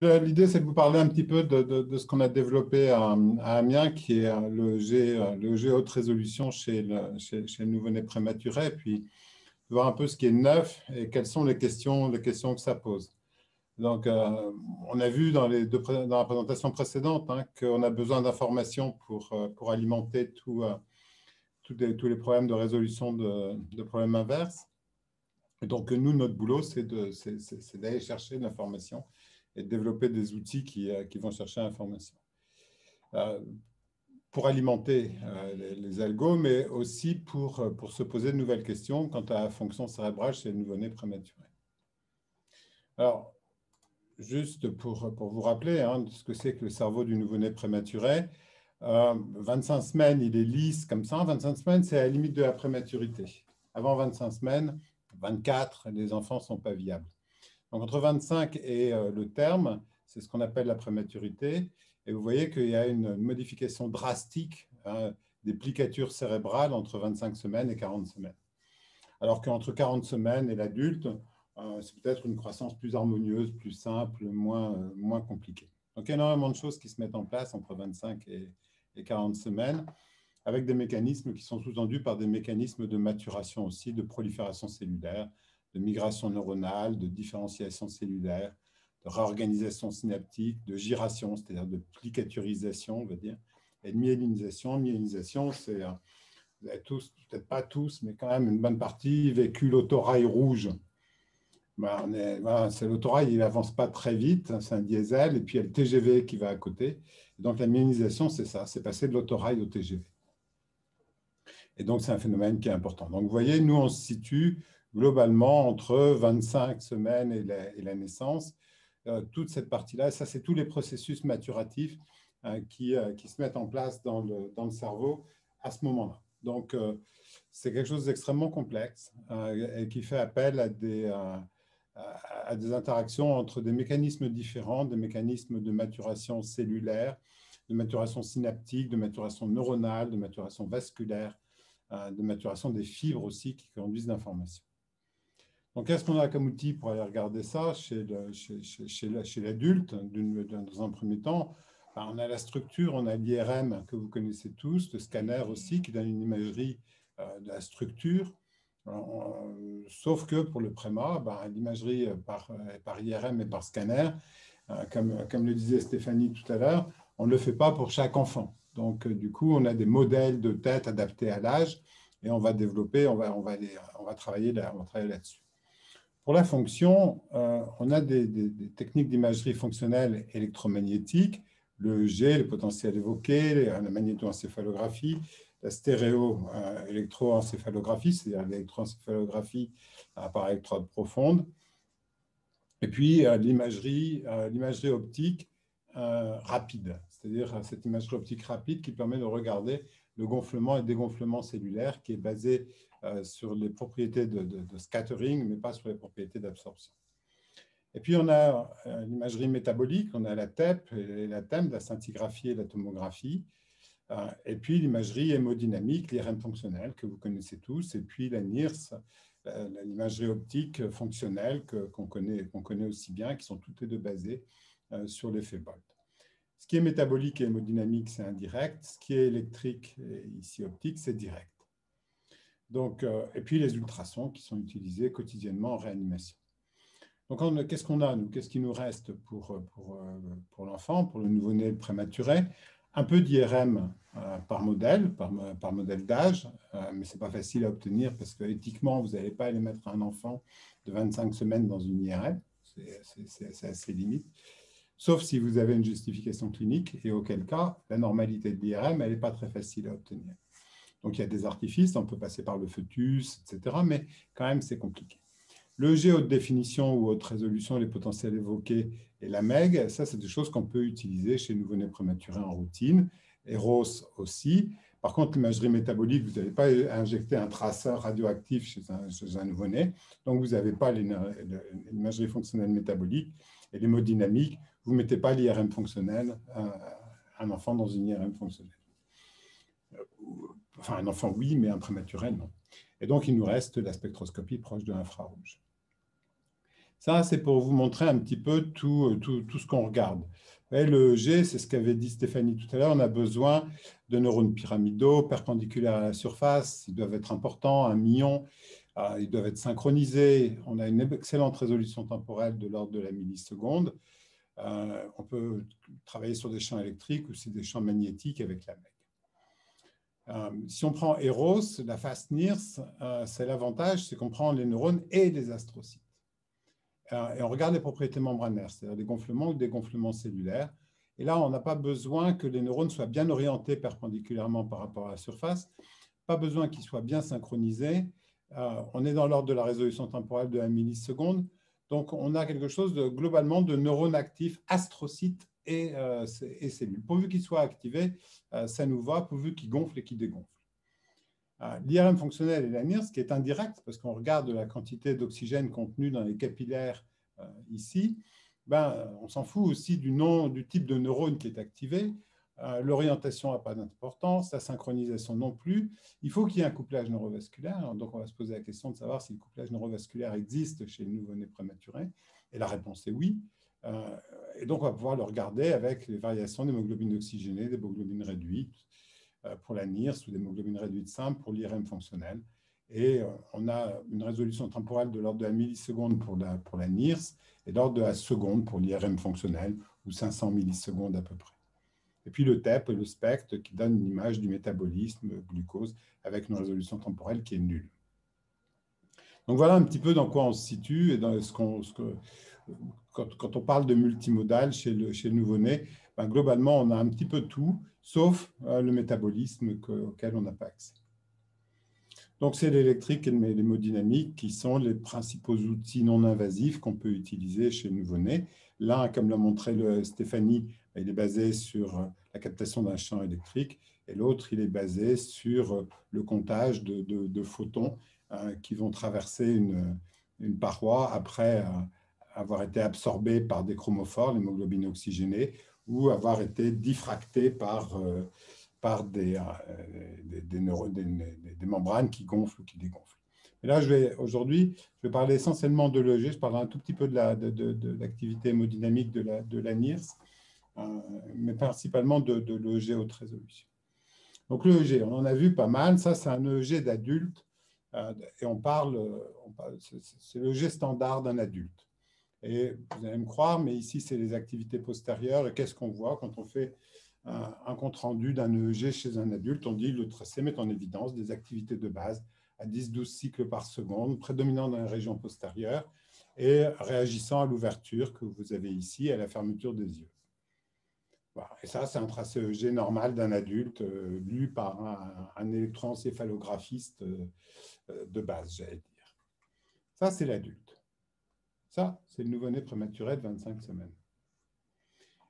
L'idée, c'est de vous parler un petit peu de ce qu'on a développé à Amiens, qui est le G haute résolution chez le nouveau-né prématuré, et puis de voir un peu ce qui est neuf et quelles sont les questions que ça pose. Donc, on a vu dans la présentation précédente hein, qu'on a besoin d'informations pour alimenter tous les problèmes de résolution de problèmes inverses. Et donc, nous, notre boulot, c'est d'aller chercher de l'information et de développer des outils qui vont chercher l'information. Pour alimenter les algos, mais aussi pour se poser de nouvelles questions quant à la fonction cérébrale chez le nouveau-né prématuré. Alors, juste pour vous rappeler hein, ce que c'est que le cerveau du nouveau-né prématuré, 25 semaines, il est lisse comme ça. 25 semaines, c'est à la limite de la prématurité. Avant 25 semaines, 24, les enfants ne sont pas viables. Donc, entre 25 et le terme, c'est ce qu'on appelle la prématurité. Et vous voyez qu'il y a une modification drastique hein, des plicatures cérébrales entre 25 semaines et 40 semaines. Alors qu'entre 40 semaines et l'adulte, c'est peut-être une croissance plus harmonieuse, plus simple, moins compliquée. Donc, il y a énormément de choses qui se mettent en place entre 25 et 40 semaines, avec des mécanismes qui sont sous-tendus par des mécanismes de maturation aussi, de prolifération cellulaire, de migration neuronale, de différenciation cellulaire, de réorganisation synaptique, de gyration, c'est-à-dire de plicaturisation, on va dire, et de myélinisation. Myélinisation, c'est, vous avez tous, peut-être pas tous, mais quand même une bonne partie, vécu l'autorail rouge. Voilà, c'est l'autorail, il n'avance pas très vite, c'est un diesel, et puis il y a le TGV qui va à côté. Et donc la myélinisation, c'est ça, c'est passer de l'autorail au TGV. Et donc, c'est un phénomène qui est important. Donc, vous voyez, nous, on se situe globalement entre 25 semaines et la naissance. Toute cette partie-là, ça, c'est tous les processus maturatifs qui se mettent en place dans le cerveau à ce moment-là. Donc, c'est quelque chose d'extrêmement complexe et qui fait appel à des interactions entre des mécanismes différents, des mécanismes de maturation cellulaire, de maturation synaptique, de maturation neuronale, de maturation vasculaire, de maturation des fibres aussi qui conduisent l'information. Donc, qu'est-ce qu'on a comme outil pour aller regarder ça chez l'adulte dans un premier temps? On a la structure, on a l'IRM que vous connaissez tous, le scanner aussi qui donne une imagerie de la structure. Sauf que pour le préma, l'imagerie par IRM et par scanner, comme le disait Stéphanie tout à l'heure, on ne le fait pas pour chaque enfant. Donc, du coup, on a des modèles de tête adaptés à l'âge et on va développer, on va travailler là-dessus. Pour la fonction, on a des techniques d'imagerie fonctionnelle électromagnétique, le G, le potentiel évoqué, la magnétoencéphalographie, la stéréo-électroencéphalographie, c'est-à-dire l'électroencéphalographie par électrode profonde, et puis l'imagerie optique rapide, c'est-à-dire cette imagerie optique rapide qui permet de regarder le gonflement et dégonflement cellulaire qui est basé sur les propriétés de scattering, mais pas sur les propriétés d'absorption. Et puis, on a l'imagerie métabolique, on a la TEP et la TEM, la scintigraphie et la tomographie, et puis l'imagerie hémodynamique, l'IRM fonctionnelle que vous connaissez tous, et puis la NIRS, l'imagerie optique fonctionnelle qu'on connaît aussi bien, qui sont toutes les deux basées sur l'effet Bolt. Ce qui est métabolique et hémodynamique, c'est indirect. Ce qui est électrique et ici optique, c'est direct. Donc, et puis les ultrasons qui sont utilisés quotidiennement en réanimation. Donc, qu'est-ce qu'on a, nous? Qu'est-ce qui nous reste pour l'enfant, pour le nouveau-né prématuré? Un peu d'IRM par modèle d'âge, mais ce n'est pas facile à obtenir parce qu'éthiquement, vous n'allez pas aller mettre un enfant de 25 semaines dans une IRM, c'est assez limite, sauf si vous avez une justification clinique, et auquel cas, la normalité de l'IRM, elle n'est pas très facile à obtenir. Donc, il y a des artifices, on peut passer par le fœtus, etc., mais quand même, c'est compliqué. Le G haute définition ou haute résolution, les potentiels évoqués et la MEG, ça, c'est des choses qu'on peut utiliser chez nouveau-nés prématurés en routine, et ROS aussi. Par contre, l'imagerie métabolique, vous n'allez pas injecter un traceur radioactif chez un nouveau-né, donc vous n'avez pas l'imagerie fonctionnelle métabolique et l'hémodynamique, vous ne mettez pas l'IRM fonctionnel, un enfant dans une IRM fonctionnelle. Enfin, un enfant, oui, mais un prématuré, non. Et donc, il nous reste la spectroscopie proche de l'infrarouge. Ça, c'est pour vous montrer un petit peu tout ce qu'on regarde. Et le EEG, c'est ce qu'avait dit Stéphanie tout à l'heure, on a besoin de neurones pyramidaux, perpendiculaires à la surface, ils doivent être importants, 1 million, ils doivent être synchronisés, on a une excellente résolution temporelle de l'ordre de la milliseconde, on peut travailler sur des champs électriques ou sur des champs magnétiques avec la MEG. Si on prend Eros, la phase NIRS, c'est l'avantage, c'est qu'on prend les neurones et les astrocytes. Et on regarde les propriétés membranaires, c'est-à-dire des gonflements ou des gonflements cellulaires. Et là, on n'a pas besoin que les neurones soient bien orientés perpendiculairement par rapport à la surface, pas besoin qu'ils soient bien synchronisés. On est dans l'ordre de la résolution temporelle de 1 milliseconde. Donc, on a quelque chose globalement de neurones actifs, astrocytes et cellules. Pourvu qu'ils soient activés, ça nous va, pourvu qu'ils gonflent et qu'ils dégonflent. L'IRM fonctionnel et la NIRS, qui est indirect, parce qu'on regarde la quantité d'oxygène contenue dans les capillaires ici, on s'en fout aussi du type de neurone qui est activé. L'orientation n'a pas d'importance, la synchronisation non plus. Il faut qu'il y ait un couplage neurovasculaire. Donc, on va se poser la question de savoir si le couplage neurovasculaire existe chez le nouveau-né prématuré. Et la réponse est oui. Et donc, on va pouvoir le regarder avec les variations d'hémoglobine oxygénée, d'hémoglobine réduite, pour la NIRS ou d'hémoglobine réduite simple pour l'IRM fonctionnel. Et on a une résolution temporelle de l'ordre de la milliseconde pour la NIRS et l'ordre de la seconde pour l'IRM fonctionnel, ou 500 millisecondes à peu près. Et puis le TEP et le SPECT qui donne une image du métabolisme glucose avec une résolution temporelle qui est nulle. Donc voilà un petit peu dans quoi on se situe et dans quand on parle de multimodal chez le nouveau-né, globalement, on a un petit peu tout, sauf le métabolisme auquel on n'a pas accès. Donc, c'est l'électrique et l'hémodynamique qui sont les principaux outils non invasifs qu'on peut utiliser chez le nouveau-né. L'un, comme l'a montré Stéphanie, il est basé sur la captation d'un champ électrique et l'autre, il est basé sur le comptage de photons qui vont traverser une paroi après avoir été absorbés par des chromophores, l'hémoglobine oxygénée, ou avoir été diffractés par des membranes qui gonflent ou qui dégonflent. Et là, aujourd'hui, je vais parler essentiellement de l'EEG, je parlerai un tout petit peu de l'activité hémodynamique de la NIRS, mais principalement de l'EEG haute résolution. Donc l'EEG, on en a vu pas mal, ça c'est un EEG d'adulte, et c'est l'EEG standard d'un adulte. Et vous allez me croire, mais ici, c'est les activités postérieures. Et qu'est-ce qu'on voit quand on fait un compte-rendu d'un EEG chez un adulte? On dit le tracé met en évidence des activités de base à 10-12 cycles par seconde, prédominant dans les régions postérieures et réagissant à l'ouverture que vous avez ici, à la fermeture des yeux. Voilà. Et ça, c'est un tracé EEG normal d'un adulte lu par un électroencéphalographiste de base, j'allais dire. Ça, c'est l'adulte. Ça, c'est le nouveau-né prématuré de 25 semaines.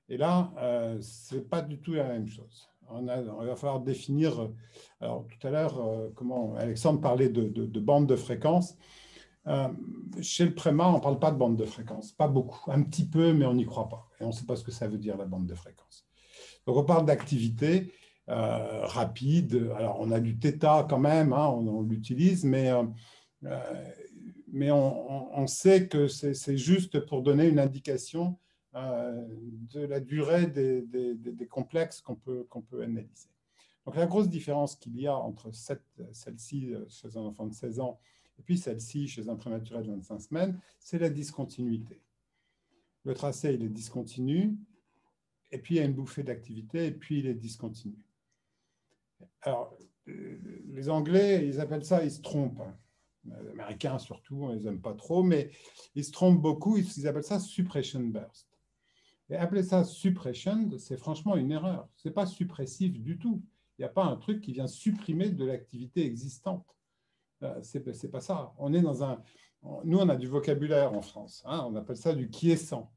Et là, ce n'est pas du tout la même chose. On va falloir définir, alors tout à l'heure, comment Alexandre parlait de bande de fréquence. Chez le préma, on ne parle pas de bande de fréquence, pas beaucoup, un petit peu, mais on n'y croit pas. Et on ne sait pas ce que ça veut dire, la bande de fréquence. Donc, on parle d'activité rapide. Alors, on a du θ quand même, hein, on l'utilise, mais on sait que c'est juste pour donner une indication de la durée des complexes qu'on peut analyser. Donc, la grosse différence qu'il y a entre celle-ci chez un enfant de 16 ans et puis celle-ci chez un prématuré de 25 semaines, c'est la discontinuité. Le tracé, il est discontinu, et puis il y a une bouffée d'activité, et puis il est discontinu. Alors, les Anglais, ils appellent ça, ils se trompent. Les Américains surtout, on ne les aime pas trop, mais ils se trompent beaucoup, ils appellent ça suppression burst. Et appeler ça suppression, c'est franchement une erreur. Ce n'est pas suppressif du tout. Il n'y a pas un truc qui vient supprimer de l'activité existante. C'est pas ça. On est nous, on a du vocabulaire en France. Hein, on appelle ça du quiescent.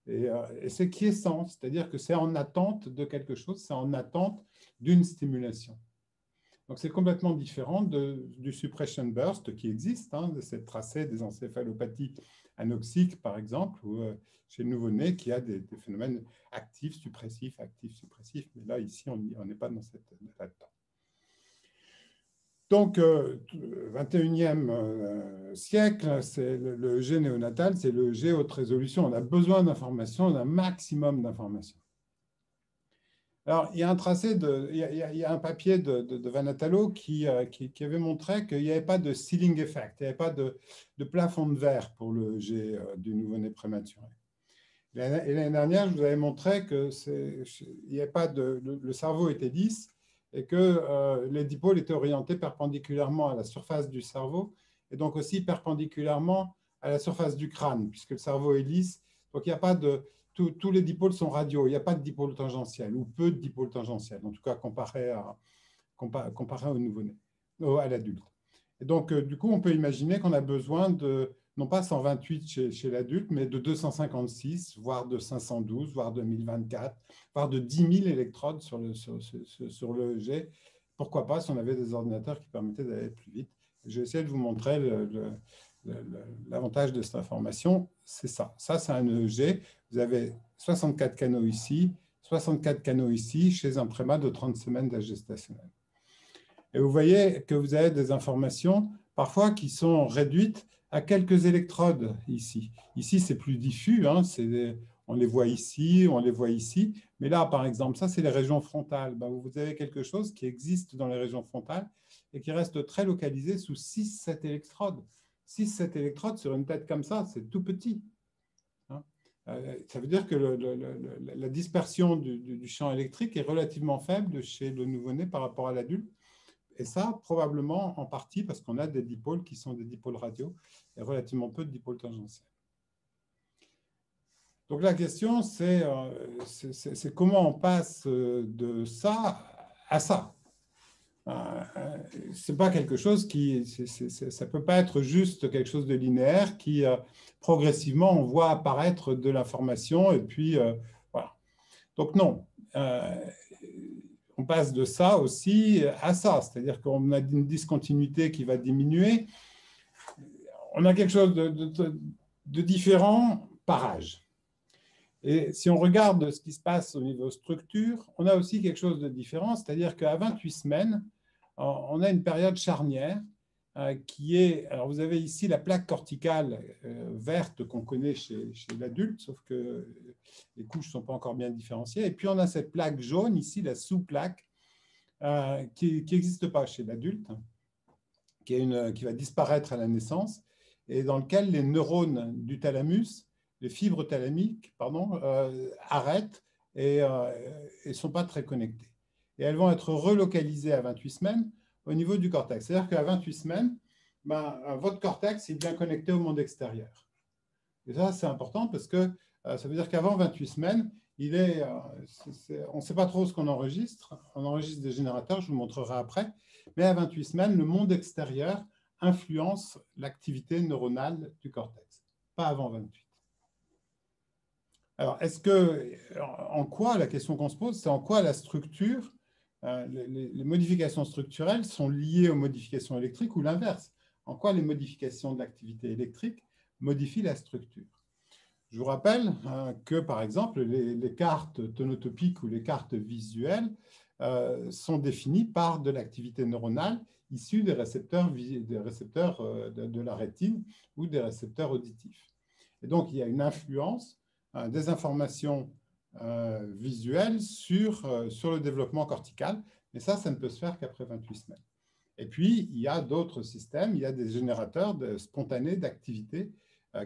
Et c'est quiescent, c'est-à-dire que c'est en attente de quelque chose, c'est en attente d'une stimulation. Donc, c'est complètement différent du suppression burst qui existe, hein, de cette tracée des encéphalopathies anoxiques, par exemple, ou chez le nouveau-né, qui a des phénomènes actifs, suppressifs. Mais là, ici, on n'est pas dans là-dedans. Donc, 21e siècle, c'est le EEG néonatal, c'est le EEG haute résolution. On a besoin d'informations, on a un maximum d'informations. Alors, il y a un tracé, il y a un papier de Van Attalo qui avait montré qu'il n'y avait pas de ceiling effect, il n'y avait pas de plafond de verre pour le EEG du nouveau-né prématuré. Et l'année dernière, je vous avais montré que il n'y avait pas le cerveau était lisse et que les dipôles étaient orientés perpendiculairement à la surface du cerveau et donc aussi perpendiculairement à la surface du crâne, puisque le cerveau est lisse. Donc, il n'y a pas de... Tous les dipôles sont radiaux. Il n'y a pas de dipôle tangentiel, ou peu de dipôles tangentiels, en tout cas comparé au nouveau-né, à l'adulte. Et donc, du coup, on peut imaginer qu'on a besoin de, non pas 128 chez l'adulte, mais de 256, voire de 512, voire de 1024, voire de 10 000 électrodes sur le EEG. Pourquoi pas si on avait des ordinateurs qui permettaient d'aller plus vite. Je vais essayer de vous montrer l'avantage de cette information. C'est ça. Ça, c'est un EEG. Vous avez 64 canaux ici, 64 canaux ici, chez un prémat de 30 semaines d'âge gestationnel. Et vous voyez que vous avez des informations parfois qui sont réduites à quelques électrodes ici. Ici, c'est plus diffus, hein, on les voit ici, on les voit ici. Mais là, par exemple, ça, c'est les régions frontales. Ben, vous avez quelque chose qui existe dans les régions frontales et qui reste très localisé sous 6-7 électrodes. 6-7 électrodes sur une tête comme ça, c'est tout petit. Hein. Ça veut dire que la dispersion du champ électrique est relativement faible chez le nouveau-né par rapport à l'adulte. Et ça, probablement en partie parce qu'on a des dipôles qui sont des dipôles radiaux et relativement peu de dipôles tangentiels. Donc la question, c'est comment on passe de ça à ça. Ce n'est pas quelque chose qui... ça ne peut pas être juste quelque chose de linéaire qui, progressivement, on voit apparaître de l'information et puis, voilà. Donc non. On passe de ça aussi à ça, c'est-à-dire qu'on a une discontinuité qui va diminuer. On a quelque chose de différent par âge. Et si on regarde ce qui se passe au niveau structure, on a aussi quelque chose de différent, c'est-à-dire qu'à 28 semaines, on a une période charnière qui est... Alors, vous avez ici la plaque corticale verte qu'on connaît chez l'adulte, sauf que les couches ne sont pas encore bien différenciées. Et puis, on a cette plaque jaune ici, la sous-plaque, qui n'existe pas chez l'adulte, qui va disparaître à la naissance, et dans lequel les neurones du thalamus, les fibres thalamiques, arrêtent et ne sont pas très connectées. Et elles vont être relocalisées à 28 semaines au niveau du cortex. C'est-à-dire qu'à 28 semaines, votre cortex est bien connecté au monde extérieur. Et ça, c'est important parce que ça veut dire qu'avant 28 semaines, on ne sait pas trop ce qu'on enregistre. On enregistre des générateurs, je vous montrerai après. Mais à 28 semaines, le monde extérieur influence l'activité neuronale du cortex. Pas avant 28. Alors, en quoi, la question qu'on se pose, c'est en quoi la structure, les modifications structurelles sont liées aux modifications électriques ou l'inverse? En quoi les modifications de l'activité électrique modifient la structure? Je vous rappelle que, par exemple, les cartes tonotopiques ou les cartes visuelles sont définies par de l'activité neuronale issue des récepteurs de la rétine ou des récepteurs auditifs. Et donc, il y a une influence des informations visuelles sur le développement cortical, mais ça ne peut se faire qu'après 28 semaines. Et puis, il y a d'autres systèmes, il y a des générateurs spontanés d'activités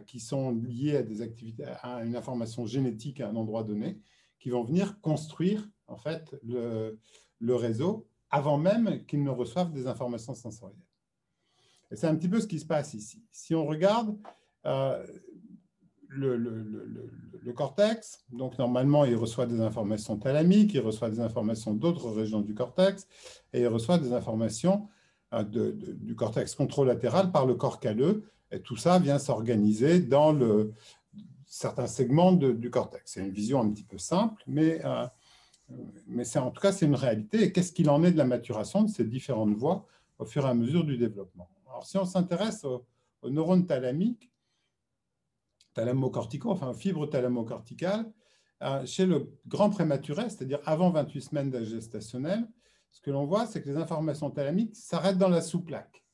qui sont liés à des activités, à une information génétique à un endroit donné, qui vont venir construire en fait le réseau avant même qu'ils ne reçoivent des informations sensorielles. Et c'est un petit peu ce qui se passe ici. Si on regarde le cortex, donc normalement il reçoit des informations thalamiques, il reçoit des informations d'autres régions du cortex, et il reçoit des informations du cortex controlatéral par le corps calleux. Et tout ça vient s'organiser dans certains segments du cortex. C'est une vision un petit peu simple, mais en tout cas, c'est une réalité. Et qu'est-ce qu'il en est de la maturation de ces différentes voies au fur et à mesure du développement? Alors, si on s'intéresse aux neurones thalamiques, thalamocorticaux, enfin fibres thalamocorticales, chez le grand prématuré, c'est-à-dire avant 28 semaines d'âge gestationnel, ce que l'on voit, c'est que les informations thalamiques s'arrêtent dans la sous-plaque.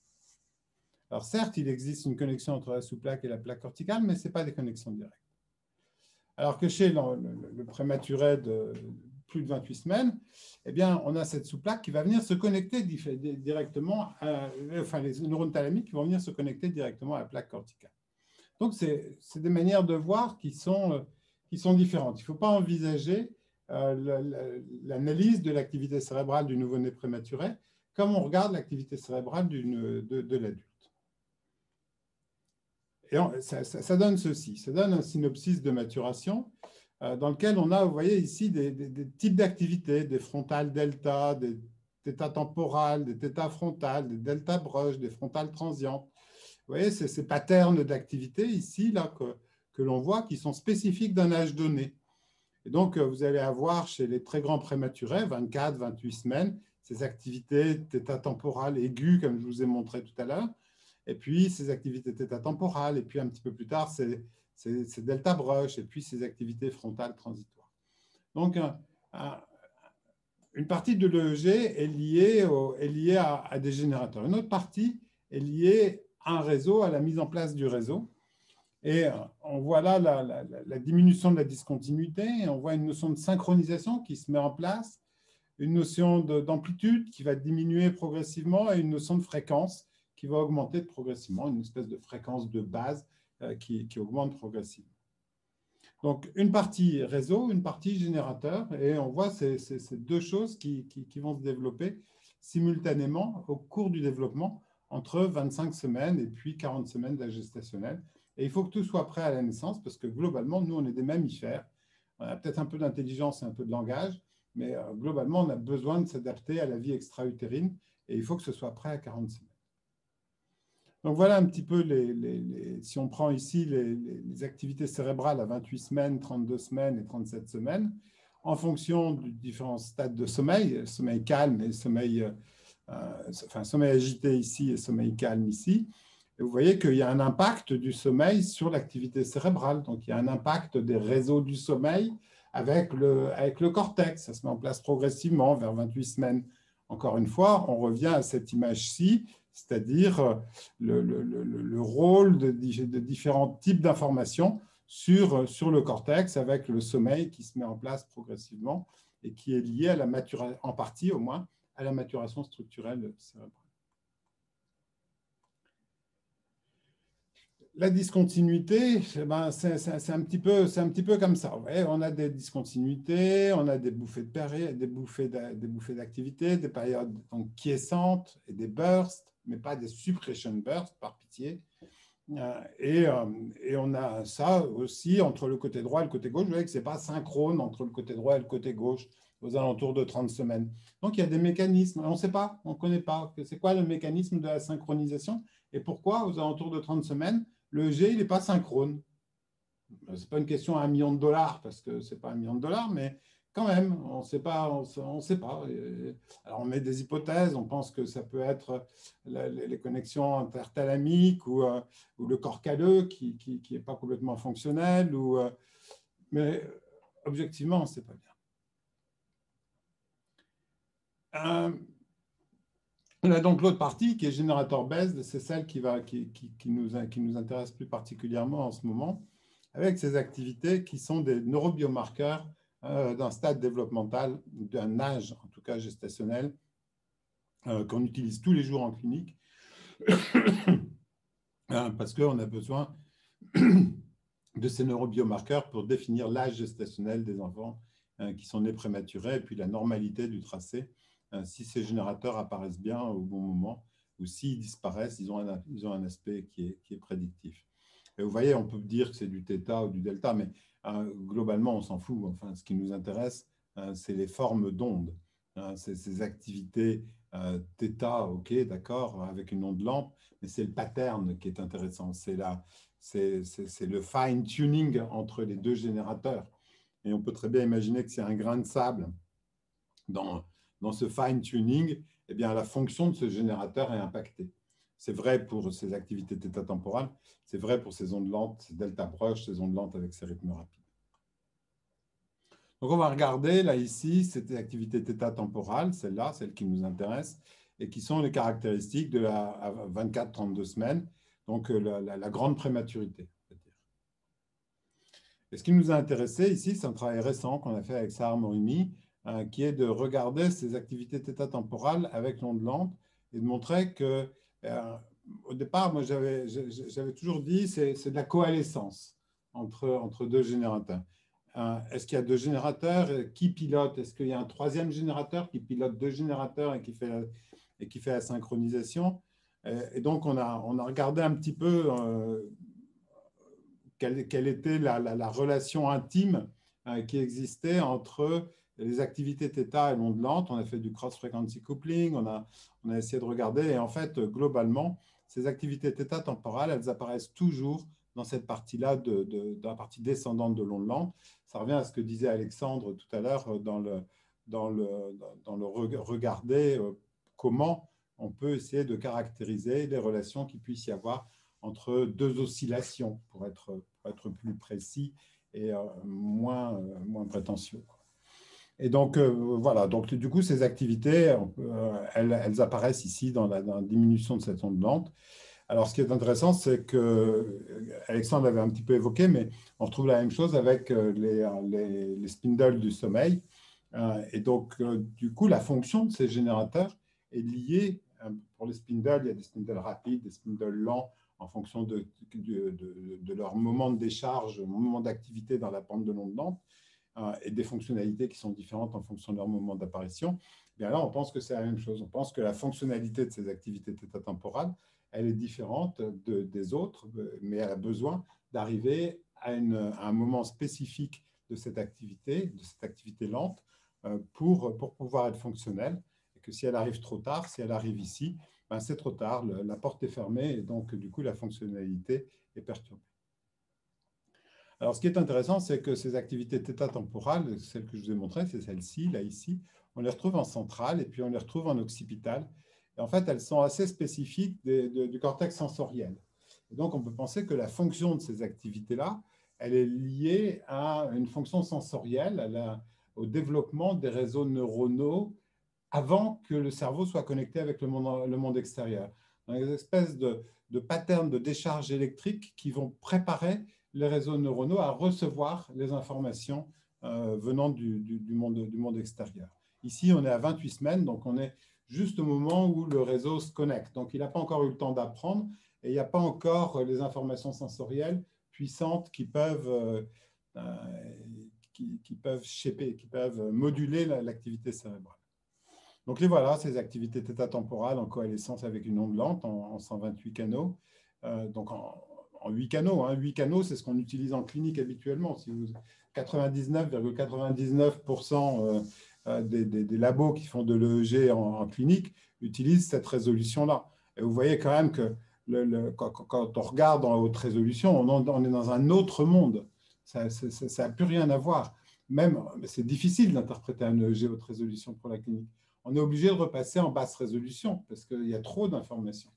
Alors certes, il existe une connexion entre la sous-plaque et la plaque corticale, mais ce n'est pas des connexions directes. Alors que chez le prématuré de plus de 28 semaines, eh bien, on a cette sous-plaque qui va venir se connecter directement, enfin les neurones thalamiques qui vont venir se connecter directement à la plaque corticale. Donc, c'est des manières de voir qui sont différentes. Il ne faut pas envisager l'analyse de l'activité cérébrale du nouveau-né prématuré comme on regarde l'activité cérébrale de l'adulte. Et ça donne ceci, ça donne un synopsis de maturation dans lequel on a, vous voyez ici, des types d'activités, des frontales delta, des θ temporales, des θ frontales, des delta brush, des frontales transientes. Vous voyez, c'est ces patterns d'activité ici là, que l'on voit qui sont spécifiques d'un âge donné. Et donc, vous allez avoir chez les très grands prématurés, 24, 28 semaines, ces activités θ temporales aiguës, comme je vous ai montré tout à l'heure, et puis ces activités θ temporales, et puis un petit peu plus tard, c'est delta brush, et puis ces activités frontales transitoires. Donc, une partie de l'EEG est liée à des générateurs. Une autre partie est liée à un réseau, à la mise en place du réseau. Et on voit là la diminution de la discontinuité, et on voit une notion de synchronisation qui se met en place, une notion d'amplitude qui va diminuer progressivement et une notion de fréquence qui va augmenter progressivement, une espèce de fréquence de base qui augmente progressivement. Donc, une partie réseau, une partie générateur, et on voit ces deux choses qui vont se développer simultanément au cours du développement entre 25 semaines et puis 40 semaines d'âge gestationnel. Et il faut que tout soit prêt à la naissance parce que globalement, nous, on est des mammifères. On a peut-être un peu d'intelligence et un peu de langage, mais globalement, on a besoin de s'adapter à la vie extra-utérine et il faut que ce soit prêt à 40 semaines. Donc voilà un petit peu, si on prend ici les activités cérébrales à 28 semaines, 32 semaines et 37 semaines, en fonction des différents stades de sommeil, sommeil calme et sommeil agité ici et sommeil calme ici. Et vous voyez qu'il y a un impact du sommeil sur l'activité cérébrale. Donc, il y a un impact des réseaux du sommeil avec le cortex. Ça se met en place progressivement vers 28 semaines. Encore une fois, on revient à cette image-ci, c'est-à-dire le rôle de différents types d'informations sur le cortex avec le sommeil qui se met en place progressivement et qui est lié à la maturation, en partie au moins, à la maturation structurelle cérébrale. La discontinuité, ben, c'est un petit peu comme ça. Ouais, on a des discontinuités, on a des bouffées de période, des bouffées d'activité, des périodes donc, quiescentes et des bursts, mais pas des suppression bursts, par pitié. Et on a ça aussi entre le côté droit et le côté gauche. Vous voyez que ce n'est pas synchrone entre le côté droit et le côté gauche aux alentours de 30 semaines. Donc, il y a des mécanismes. On ne sait pas, on ne connaît pas. C'est quoi le mécanisme de la synchronisation et pourquoi aux alentours de 30 semaines, le G, il n'est pas synchrone. Ce n'est pas une question à $1 million, parce que ce n'est pas $1 million, mais quand même, on ne sait pas. Alors, on met des hypothèses, on pense que ça peut être les connexions interthalamiques ou le corps calleux qui n'est pas complètement fonctionnel, mais objectivement, on ne sait pas bien. On a donc l'autre partie qui est générateur-based, c'est celle qui nous intéresse plus particulièrement en ce moment, avec ces activités qui sont des neurobiomarqueurs d'un stade développemental, d'un âge en tout cas gestationnel, qu'on utilise tous les jours en clinique, parce qu'on a besoin de ces neurobiomarqueurs pour définir l'âge gestationnel des enfants qui sont nés prématurés et puis la normalité du tracé. Si ces générateurs apparaissent bien au bon moment ou s'ils disparaissent, ils ont un aspect qui est prédictif. Et vous voyez, on peut dire que c'est du θ ou du delta, mais globalement, on s'en fout. Enfin, ce qui nous intéresse, c'est les formes d'ondes. C'est ces activités θ, OK, d'accord, avec une onde lampe, mais c'est le pattern qui est intéressant. C'est le fine-tuning entre les deux générateurs. Et on peut très bien imaginer que c'est un grain de sable dans ce fine-tuning, eh bien, la fonction de ce générateur est impactée. C'est vrai pour ces activités θ temporales, c'est vrai pour ces ondes lentes, ces delta proches, ces ondes lentes avec ces rythmes rapides. Donc, on va regarder, là, ici, cette activité θ temporale, celle-là, celle qui nous intéresse, et qui sont les caractéristiques de la 24-32 semaines, donc la grande prématurité. Et ce qui nous a intéressé ici, c'est un travail récent qu'on a fait avec Sahar Morimi, qui est de regarder ces activités θ temporales avec l'onde lente et de montrer que, au départ, moi, j'avais toujours dit c'est de la coalescence entre deux générateurs. Est-ce qu'il y a deux générateurs qui pilotent? Est-ce qu'il y a un troisième générateur qui pilote deux générateurs et qui fait la synchronisation? Et donc, on a regardé un petit peu quelle était la relation intime qui existait entre les activités θ et l'onde lente. On a fait du cross-frequency coupling, on a essayé de regarder. Et en fait, globalement, ces activités θ temporales, elles apparaissent toujours dans cette partie-là, dans la partie descendante de l'onde lente. Ça revient à ce que disait Alexandre tout à l'heure dans le regarder comment on peut essayer de caractériser les relations qu'il puisse y avoir entre deux oscillations, pour être plus précis et moins prétentieux. Et donc, voilà. Donc, du coup, ces activités, elles apparaissent ici dans la diminution de cette onde lente. Alors, ce qui est intéressant, c'est que Alexandre l'avait un petit peu évoqué, mais on retrouve la même chose avec les spindles du sommeil. Et donc, du coup, la fonction de ces générateurs est liée. Pour les spindles, il y a des spindles rapides, des spindles lents, en fonction de leur moment de décharge, moment d'activité dans la pente de l'onde lente, et des fonctionnalités qui sont différentes en fonction de leur moment d'apparition. Bien là, on pense que c'est la même chose. On pense que la fonctionnalité de ces activités θ temporales, elle est différente des autres, mais elle a besoin d'arriver à un moment spécifique de cette activité lente, pour pouvoir être fonctionnelle. Et que si elle arrive trop tard, si elle arrive ici, ben c'est trop tard, la porte est fermée et donc du coup la fonctionnalité est perturbée. Alors ce qui est intéressant, c'est que ces activités θ temporales, celles que je vous ai montrées, c'est celle-ci, là ici, on les retrouve en centrale et puis on les retrouve en occipital. Et en fait, elles sont assez spécifiques du cortex sensoriel. Et donc on peut penser que la fonction de ces activités-là, elle est liée à une fonction sensorielle, au développement des réseaux neuronaux avant que le cerveau soit connecté avec le monde extérieur. Donc, des espèces de patterns de décharge électrique qui vont préparer les réseaux neuronaux à recevoir les informations venant du monde extérieur. Ici, on est à 28 semaines, donc on est juste au moment où le réseau se connecte. Donc, il n'a pas encore eu le temps d'apprendre et il n'y a pas encore les informations sensorielles puissantes qui peuvent shaper, qui peuvent moduler l'activité cérébrale. Donc, les voilà, ces activités θ temporales en coalescence avec une onde lente en 128 canaux. Donc, en 8 canaux. Hein. 8 canaux, c'est ce qu'on utilise en clinique habituellement. Si 99,99% des labos qui font de l'EEG en clinique utilisent cette résolution-là. Et vous voyez quand même que quand on regarde en haute résolution, on est dans un autre monde. Ça n'a plus rien à voir. Même, c'est difficile d'interpréter un EEG haute résolution pour la clinique. On est obligé de repasser en basse résolution parce qu'il y a trop d'informations.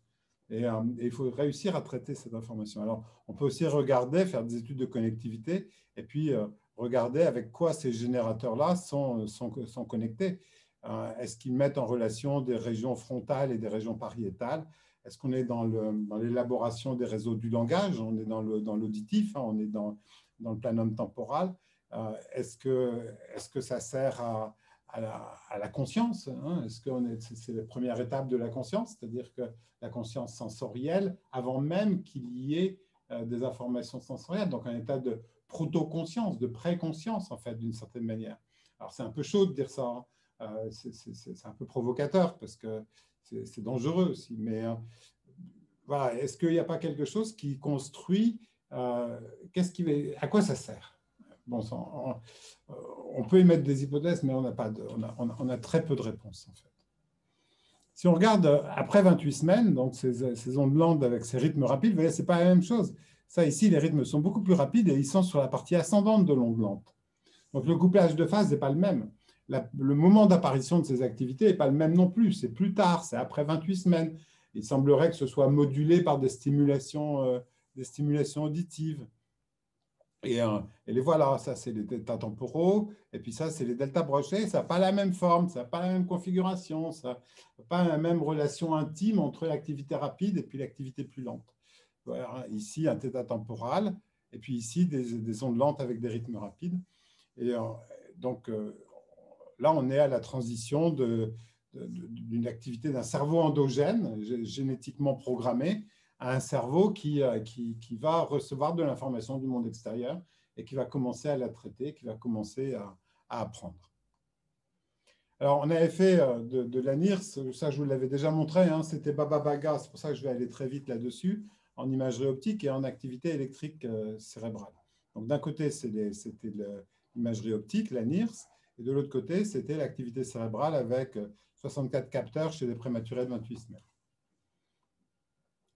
Et il faut réussir à traiter cette information. Alors, on peut aussi regarder, faire des études de connectivité et puis regarder avec quoi ces générateurs-là sont connectés. Est-ce qu'ils mettent en relation des régions frontales et des régions pariétales? Est-ce qu'on est dans l'élaboration des réseaux du langage? On est dans l'auditif, hein, on est dans le planum temporal. Est-ce que ça sert à la conscience, hein? Est-ce que c'est la première étape de la conscience, c'est-à-dire que la conscience sensorielle, avant même qu'il y ait des informations sensorielles, donc un état de proto-conscience, de pré-conscience, en fait, d'une certaine manière. Alors, c'est un peu chaud de dire ça, hein. C'est un peu provocateur, parce que c'est dangereux aussi, mais voilà, est-ce qu'il n'y a pas quelque chose qui construit, à quoi ça sert? Bon, on peut émettre des hypothèses, mais on a très peu de réponses, en fait. Si on regarde après 28 semaines, donc ces ondes lentes avec ces rythmes rapides, vous voyez, ce n'est pas la même chose. Ça, ici, les rythmes sont beaucoup plus rapides et ils sont sur la partie ascendante de l'onde lente. Donc, le couplage de phase n'est pas le même. Le moment d'apparition de ces activités n'est pas le même non plus. C'est plus tard, c'est après 28 semaines. Il semblerait que ce soit modulé par des stimulations auditives. Et les voilà, ça c'est les deltas temporaux, et puis ça c'est les deltas brochés, ça n'a pas la même forme, ça n'a pas la même configuration, ça n'a pas la même relation intime entre l'activité rapide et puis l'activité plus lente. Voilà, ici un θ temporal, et puis ici des ondes lentes avec des rythmes rapides. Et donc là on est à la transition d'une activité d'un cerveau endogène, génétiquement programmé, à un cerveau qui va recevoir de l'information du monde extérieur et qui va commencer à la traiter, qui va commencer à apprendre. Alors, on avait fait de la NIRS, ça je vous l'avais déjà montré, hein, c'était Baba Baga, c'est pour ça que je vais aller très vite là-dessus, en imagerie optique et en activité électrique cérébrale. Donc, d'un côté, c'était l'imagerie optique, la NIRS, et de l'autre côté, c'était l'activité cérébrale avec 64 capteurs chez des prématurés de 28 semaines.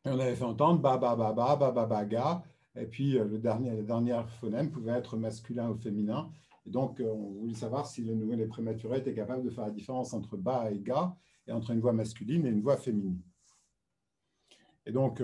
Et on avait fait entendre ba, ba, ba, ba, ba, ba, ba, ga. Et puis, le dernier phonème pouvait être masculin ou féminin. Et donc, on voulait savoir si le nouveau-né prématuré était capable de faire la différence entre ba et ga, et entre une voix masculine et une voix féminine. Et donc,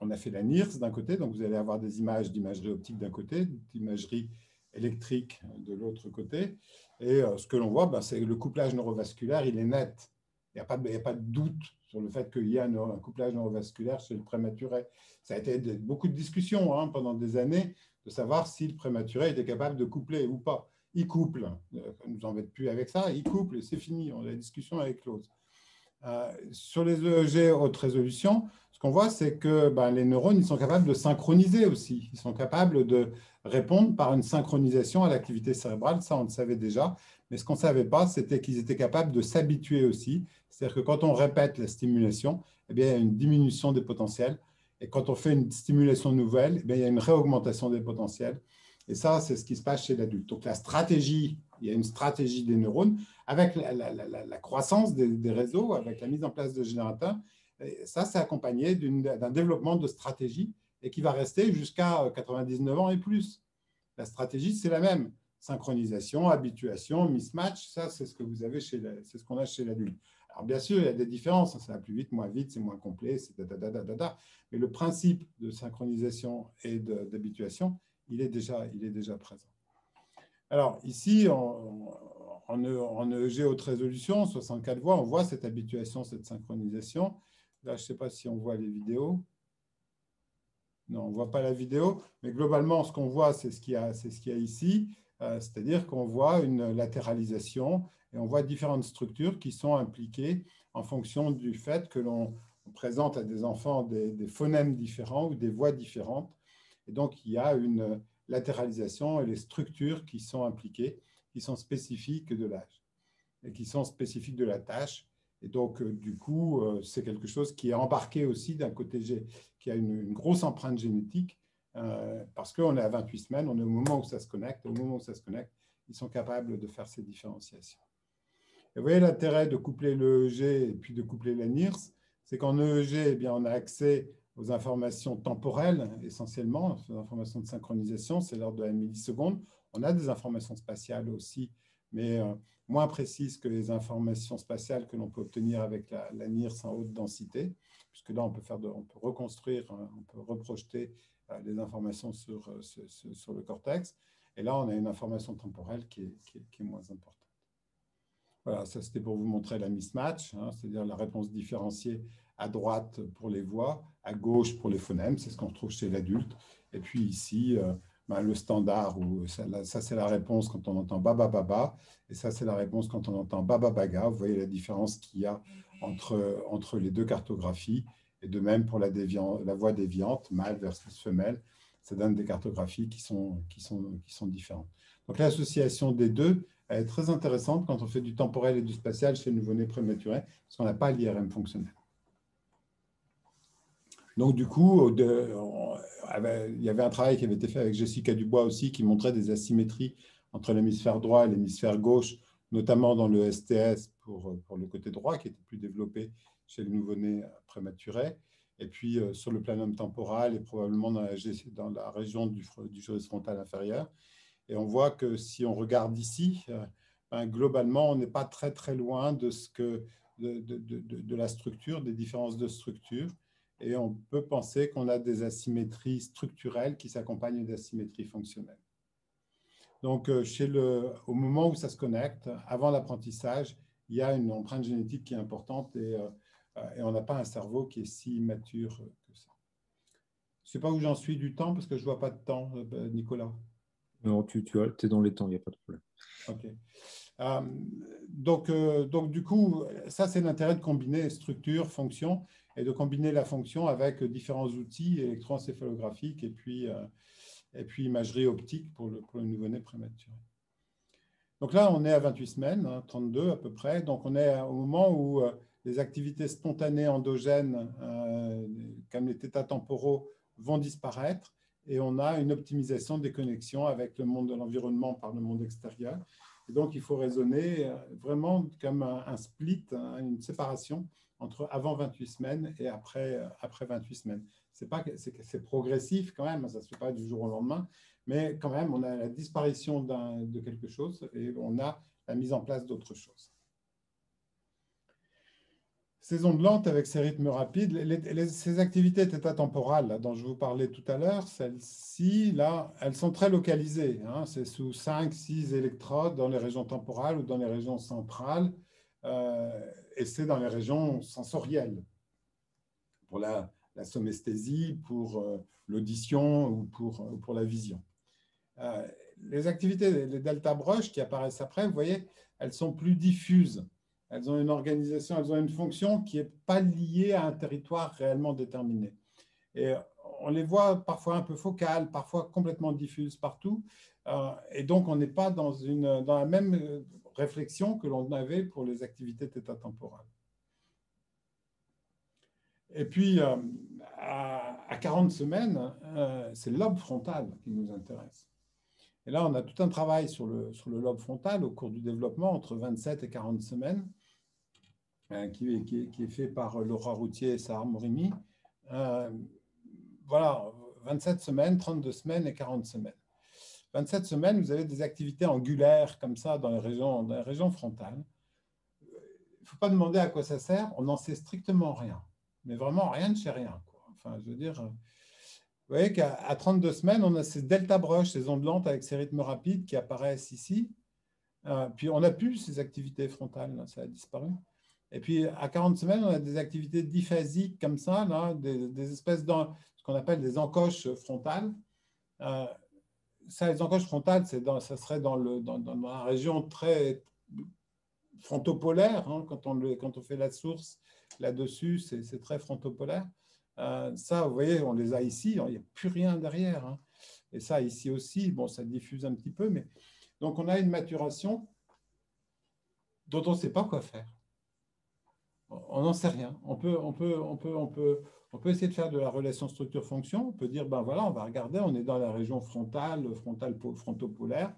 on a fait la NIRS d'un côté. Donc, vous allez avoir des images d'imagerie optique d'un côté, d'imagerie électrique de l'autre côté. Et ce que l'on voit, c'est que le couplage neurovasculaire, il est net. Il n'y a pas de doute sur le fait qu'il y a un couplage neurovasculaire chez le prématuré. Ça a été beaucoup de discussions pendant des années de savoir si le prématuré était capable de coupler ou pas. Il couple, ne nous embête plus avec ça, il couple et c'est fini, la discussion est close. Sur les EEG haute résolution, ce qu'on voit, c'est que les neurones, ils sont capables de synchroniser aussi. Ils sont capables de répondre par une synchronisation à l'activité cérébrale. Ça, on le savait déjà. Mais ce qu'on ne savait pas, c'était qu'ils étaient capables de s'habituer aussi. C'est-à-dire que quand on répète la stimulation, eh bien, il y a une diminution des potentiels. Et quand on fait une stimulation nouvelle, eh bien, il y a une réaugmentation des potentiels. Et ça, c'est ce qui se passe chez l'adulte. Donc, la stratégie, il y a une stratégie des neurones avec la croissance des réseaux, avec la mise en place de générateurs. Et ça, c'est accompagné d'un développement de stratégie et qui va rester jusqu'à 99 ans et plus. La stratégie, c'est la même. Synchronisation, habituation, mismatch, ça, c'est ce que vous avez c'est ce qu'on a chez l'adulte. Alors, bien sûr, il y a des différences. Ça va plus vite, c'est moins complet, c'est mais le principe de synchronisation et d'habituation, il est déjà présent. Alors, ici, en EEG haute résolution, 64 voix, on voit cette habituation, cette synchronisation. Là, je ne sais pas si on voit les vidéos. Non, on ne voit pas la vidéo, mais globalement, ce qu'on voit, c'est ce qu'il y a ici, c'est-à-dire qu'on voit une latéralisation et on voit différentes structures qui sont impliquées en fonction du fait que l'on présente à des enfants des phonèmes différents ou des voix différentes. Et donc, il y a une latéralisation et les structures qui sont impliquées, qui sont spécifiques de l'âge et qui sont spécifiques de la tâche. Et donc, du coup, c'est quelque chose qui est embarqué aussi d'un côté qui a une grosse empreinte génétique, parce qu'on est à 28 semaines, on est au moment où ça se connecte. Au moment où ça se connecte, ils sont capables de faire ces différenciations. Et vous voyez l'intérêt de coupler l'EEG et puis de coupler la NIRS, c'est qu'en EEG, eh bien, on a accès aux informations temporelles, essentiellement, aux informations de synchronisation, c'est l'ordre de la milliseconde. On a des informations spatiales aussi, mais moins précises que les informations spatiales que l'on peut obtenir avec la NIRS en haute densité, puisque là, on peut reconstruire, on peut reprojeter les informations sur le cortex. Et là, on a une information temporelle qui est moins importante. Voilà, ça c'était pour vous montrer la mismatch, c'est-à-dire la réponse différenciée à droite pour les voix, à gauche pour les phonèmes, c'est ce qu'on retrouve chez l'adulte. Et puis ici, le standard, où ça c'est la réponse quand on entend baba baba, et ça c'est la réponse quand on entend baba baga. Vous voyez la différence qu'il y a entre les deux cartographies, et de même pour la voix déviante, mâle versus femelle, ça donne des cartographies qui sont différentes. Donc l'association des deux est très intéressante quand on fait du temporel et du spatial chez le nouveau-né prématuré, parce qu'on n'a pas l'IRM fonctionnel. Donc, du coup, il y avait un travail qui avait été fait avec Jessica Dubois aussi, qui montrait des asymétries entre l'hémisphère droit et l'hémisphère gauche, notamment dans le STS pour le côté droit, qui était plus développé chez le nouveau-né prématuré. Et puis, sur le planum temporal et probablement dans la région du gyrus frontal inférieur. Et on voit que si on regarde ici, globalement, on n'est pas très, très loin de la structure, des différences de structure. et on peut penser qu'on a des asymétries structurelles qui s'accompagnent d'asymétries fonctionnelles. Donc, au moment où ça se connecte, avant l'apprentissage, il y a une empreinte génétique qui est importante et on n'a pas un cerveau qui est si mature que ça. Je ne sais pas où j'en suis du temps parce que je ne vois pas de temps, Nicolas. Non, tu es dans les temps, il n'y a pas de problème. OK. Donc, du coup, ça, c'est l'intérêt de combiner structure, fonction, et de combiner la fonction avec différents outils électroencéphalographiques et puis imagerie optique pour le nouveau-né prématuré. Donc là, on est à 28 semaines, 32 à peu près. Donc, on est au moment où les activités spontanées endogènes, comme les θ temporaux, vont disparaître et on a une optimisation des connexions avec le monde de l'environnement par le monde extérieur. Et donc, il faut raisonner vraiment comme un split, une séparation entre avant 28 semaines et après 28 semaines. C'est progressif quand même, ça ne se fait pas du jour au lendemain, mais quand même, on a la disparition de quelque chose et on a la mise en place d'autre chose. Ces ondes lentes avec ces rythmes rapides, ces activités θ-temporales là, dont je vous parlais tout à l'heure, celles-ci, là, elles sont très localisées. Hein, c'est sous 5-6 électrodes dans les régions temporales ou dans les régions centrales, et c'est dans les régions sensorielles, pour la somesthésie, pour l'audition ou pour la vision. Les activités, les delta brush qui apparaissent après, vous voyez, elles sont plus diffuses. Elles ont une organisation, elles ont une fonction qui n'est pas liée à un territoire réellement déterminé. Et on les voit parfois un peu focales, parfois complètement diffuses partout. Et donc, on n'est pas dans la même réflexion que l'on avait pour les activités θ-temporales. Et puis, à 40 semaines, c'est le lobe frontal qui nous intéresse. Et là, on a tout un travail sur le lobe frontal au cours du développement, entre 27 et 40 semaines, qui est fait par Laura Routier et Sahar Morimi. Voilà, 27 semaines, 32 semaines et 40 semaines. 27 semaines, vous avez des activités angulaires comme ça dans les régions frontales. Il ne faut pas demander à quoi ça sert, on n'en sait strictement rien. Mais vraiment rien de chez rien, quoi. Enfin, je veux dire... Vous voyez qu'à 32 semaines, on a ces delta brush, ces ondes lentes avec ces rythmes rapides qui apparaissent ici. Puis on n'a plus ces activités frontales, là, ça a disparu. Et puis à 40 semaines, on a des activités diphasiques comme ça, là, des espèces de ce qu'on appelle des encoches frontales. Ça, les encoches frontales, ça serait dans la région très frontopolaire. Hein, quand on fait la source là-dessus, c'est très frontopolaire. Ça, vous voyez, on les a ici, il n'y a plus rien derrière. Hein. Et ça, ici aussi, bon, ça diffuse un petit peu. Mais... Donc, on a une maturation dont on ne sait pas quoi faire. On n'en sait rien. On peut essayer de faire de la relation structure-fonction. On peut dire, ben voilà, on va regarder, on est dans la région frontopolaire.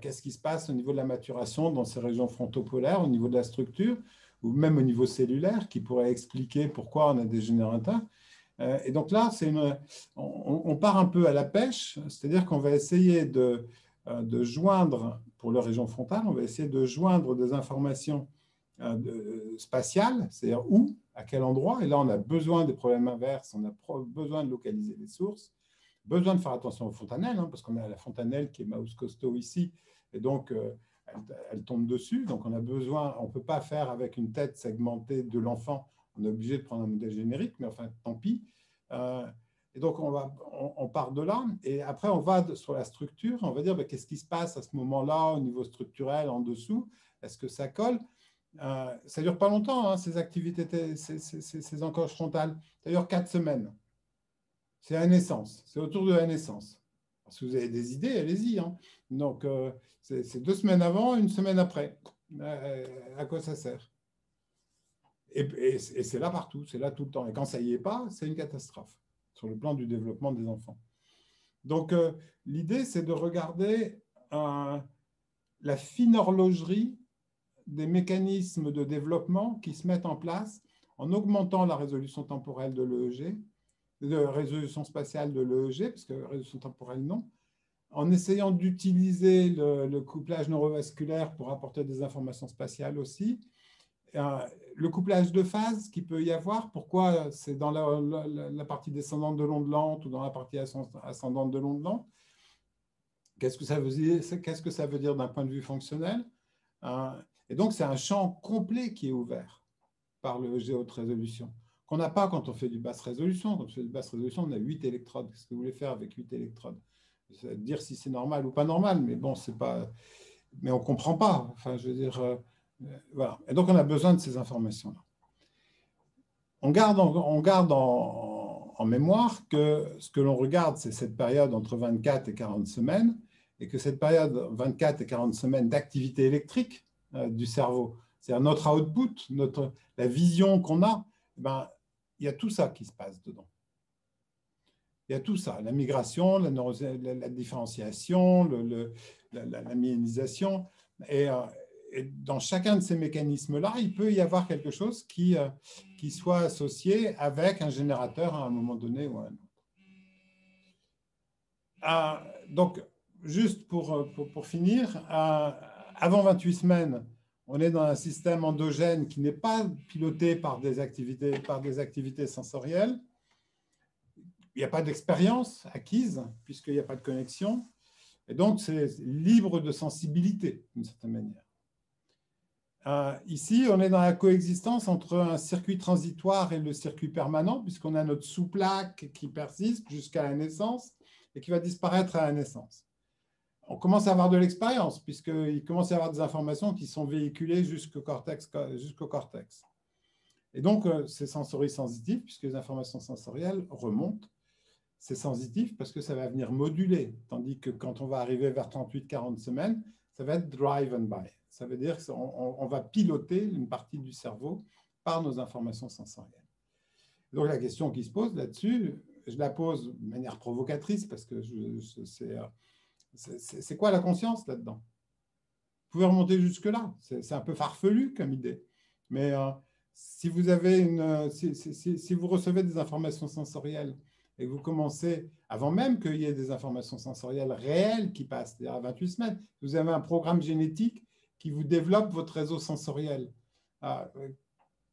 Qu'est-ce qui se passe au niveau de la maturation dans ces régions frontopolaires, au niveau de la structure, ou même au niveau cellulaire, qui pourrait expliquer pourquoi on a des générateurs. Et donc là, on part un peu à la pêche, c'est-à-dire qu'on va essayer de joindre, pour la région frontale, on va essayer de joindre des informations spatiales, c'est-à-dire où, à quel endroit, et là on a besoin des problèmes inverses, on a besoin de localiser les sources, besoin de faire attention aux fontanelles, hein, parce qu'on a la fontanelle qui est mouse costaud ici, et donc elle tombe dessus, donc on a besoin, on ne peut pas faire avec une tête segmentée de l'enfant, on est obligé de prendre un modèle générique, mais enfin, tant pis. Et donc, on part de là, et après, on va sur la structure, on va dire, ben, qu'est-ce qui se passe à ce moment-là au niveau structurel, en dessous, est-ce que ça colle? Ça ne dure pas longtemps, hein, ces activités, ces encoches frontales. Ça dure 4 semaines. C'est la naissance, c'est autour de la naissance. Si vous avez des idées, allez-y. Hein. Donc, c'est 2 semaines avant, 1 semaine après. À quoi ça sert? Et c'est là partout, c'est là tout le temps. Et quand ça n'y est pas, c'est une catastrophe sur le plan du développement des enfants. Donc, l'idée, c'est de regarder la fine horlogerie des mécanismes de développement qui se mettent en place en augmentant la résolution temporelle de l'EEG, de résolution spatiale de l'EEG, parce que résolution temporelle, non, en essayant d'utiliser le couplage neurovasculaire pour apporter des informations spatiales aussi, le couplage de phase qu'il peut y avoir, pourquoi c'est dans la partie descendante de l'onde lente ou dans la partie ascendante de l'onde lente. Qu'est-ce que ça veut dire, qu'est-ce que ça veut dire d'un point de vue fonctionnel? Et donc, c'est un champ complet qui est ouvert par le G haute résolution, qu'on n'a pas quand on fait du basse résolution. Quand on fait du basse résolution, on a 8 électrodes. Qu'est-ce que vous voulez faire avec 8 électrodes? Dire si c'est normal ou pas normal, mais bon, c'est pas... Mais on ne comprend pas. Enfin, je veux dire, voilà. Et donc, on a besoin de ces informations-là. On garde en mémoire que ce que l'on regarde, c'est cette période entre 24 et 40 semaines, et que cette période 24 et 40 semaines d'activité électrique du cerveau, c'est-à-dire notre output, la vision qu'on a, ben, il y a tout ça qui se passe dedans. Il y a tout ça, la migration, la différenciation, la myélisation. Et dans chacun de ces mécanismes-là, il peut y avoir quelque chose qui soit associé avec un générateur à un moment donné ou à un autre. Donc, juste pour finir, avant 28 semaines, on est dans un système endogène qui n'est pas piloté par des activités sensorielles. Il n'y a pas d'expérience acquise, puisqu'il n'y a pas de connexion. Et donc, c'est libre de sensibilité, d'une certaine manière. Ici, on est dans la coexistence entre un circuit transitoire et le circuit permanent, puisqu'on a notre sous-plaque qui persiste jusqu'à la naissance et qui va disparaître à la naissance. On commence à avoir de l'expérience, puisqu'il commence à y avoir des informations qui sont véhiculées jusqu'au cortex. Et donc, c'est sensori-sensitif, puisque les informations sensorielles remontent. C'est sensitif parce que ça va venir moduler, tandis que quand on va arriver vers 38-40 semaines, ça va être drive and by. Ça veut dire qu'on va piloter une partie du cerveau par nos informations sensorielles. Donc la question qui se pose là-dessus, je la pose de manière provocatrice parce que c'est quoi la conscience là-dedans? Vous pouvez remonter jusque-là, c'est un peu farfelu comme idée, mais si vous recevez des informations sensorielles et que vous commencez, avant même qu'il y ait des informations sensorielles réelles qui passent, c'est-à-dire à 28 semaines, vous avez un programme génétique qui vous développe votre réseau sensoriel.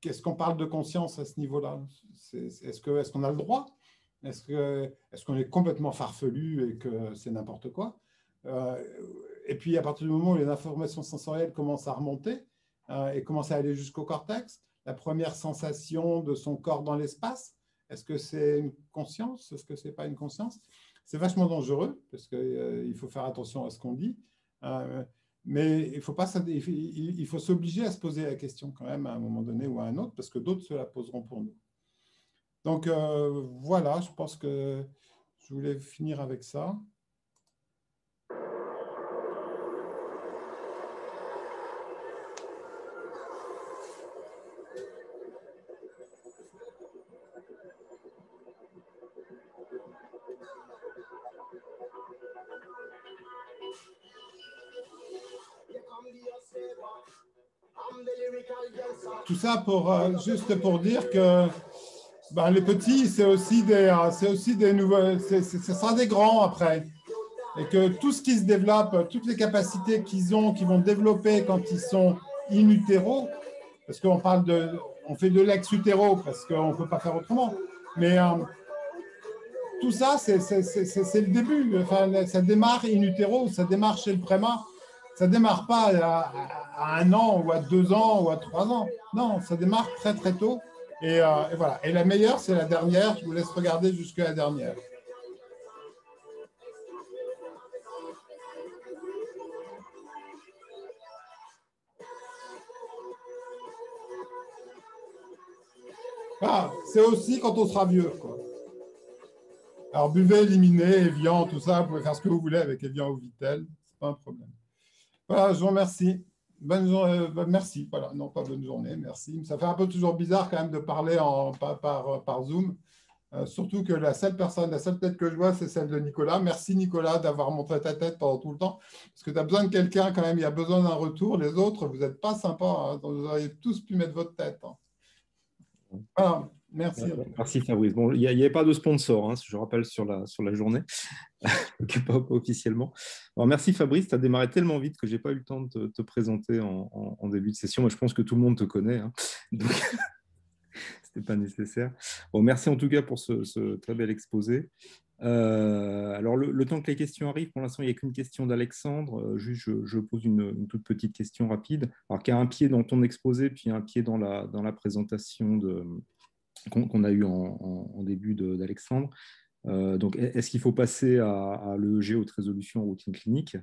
Qu'est-ce qu'on parle de conscience à ce niveau-là? Est-ce qu'on a le droit? Est-ce qu'on est complètement farfelu et que c'est n'importe quoi? Et puis, à partir du moment où les informations sensorielles commencent à remonter et commencent à aller jusqu'au cortex, la première sensation de son corps dans l'espace, est-ce que c'est une conscience? Est-ce que ce n'est pas une conscience? C'est vachement dangereux parce qu'il faut faire attention à ce qu'on dit. Mais il faut s'obliger à se poser la question quand même à un moment donné ou à un autre parce que d'autres se la poseront pour nous. Donc voilà, je pense que je voulais finir avec ça. Tout ça juste pour dire que les petits, c'est aussi des nouveaux, ce sera des grands après. Et que tout ce qui se développe, toutes les capacités qu'ils ont, qu'ils vont développer quand ils sont in utero, parce qu'on fait de l'ex-utéro parce qu'on ne peut pas faire autrement. Mais tout ça, c'est le début. Enfin, ça démarre in utero, ça démarre chez le préma. Ça ne démarre pas à 1 an ou à 2 ans ou à 3 ans. Non, ça démarre très très tôt. Et voilà. Et la meilleure, c'est la dernière. Je vous laisse regarder jusqu'à la dernière. Ah, c'est aussi quand on sera vieux, quoi. Alors, buvez, éliminez, Evian, tout ça. Vous pouvez faire ce que vous voulez avec Evian ou Vitel. Ce n'est pas un problème. Voilà, je vous remercie. Bonne journée. Merci. Voilà, non, pas bonne journée. Merci. Ça fait un peu toujours bizarre quand même de parler par Zoom. Surtout que la seule tête que je vois, c'est celle de Nicolas. Merci Nicolas d'avoir montré ta tête pendant tout le temps. Parce que tu as besoin de quelqu'un quand même, il y a besoin d'un retour. Les autres, vous n'êtes pas sympas. Hein, vous auriez tous pu mettre votre tête. Hein. Voilà, merci. Merci Fabrice. Bon, il n'y avait pas de sponsor, hein, je rappelle, sur la journée. Pas officiellement. Alors, merci Fabrice, tu as démarré tellement vite que je n'ai pas eu le temps de te présenter en début de session. Moi, je pense que tout le monde te connaît, hein. Donc, ce n'était pas nécessaire. Bon, merci en tout cas pour ce très bel exposé. Alors, le temps que les questions arrivent, pour l'instant, il n'y a qu'une question d'Alexandre. Juste, je pose une toute petite question rapide. Alors, qui a un pied dans ton exposé, puis un pied dans la présentation qu'on a eue en début d'Alexandre. Donc, est-ce qu'il faut passer à l'EEG, haute résolution, routine clinique?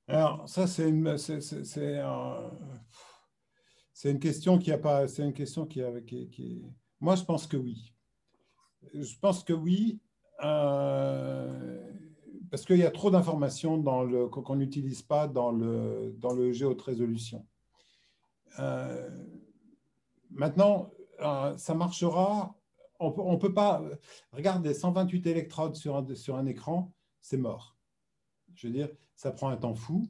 Alors, ça, c'est une question qui a pas. C'est une question Moi, je pense que oui. Je pense que oui, parce qu'il y a trop d'informations qu'on n'utilise pas dans le EEG haute résolution. Maintenant, ça marchera. On peut pas. Regardez, 128 électrodes sur un écran, c'est mort. Je veux dire, ça prend un temps fou.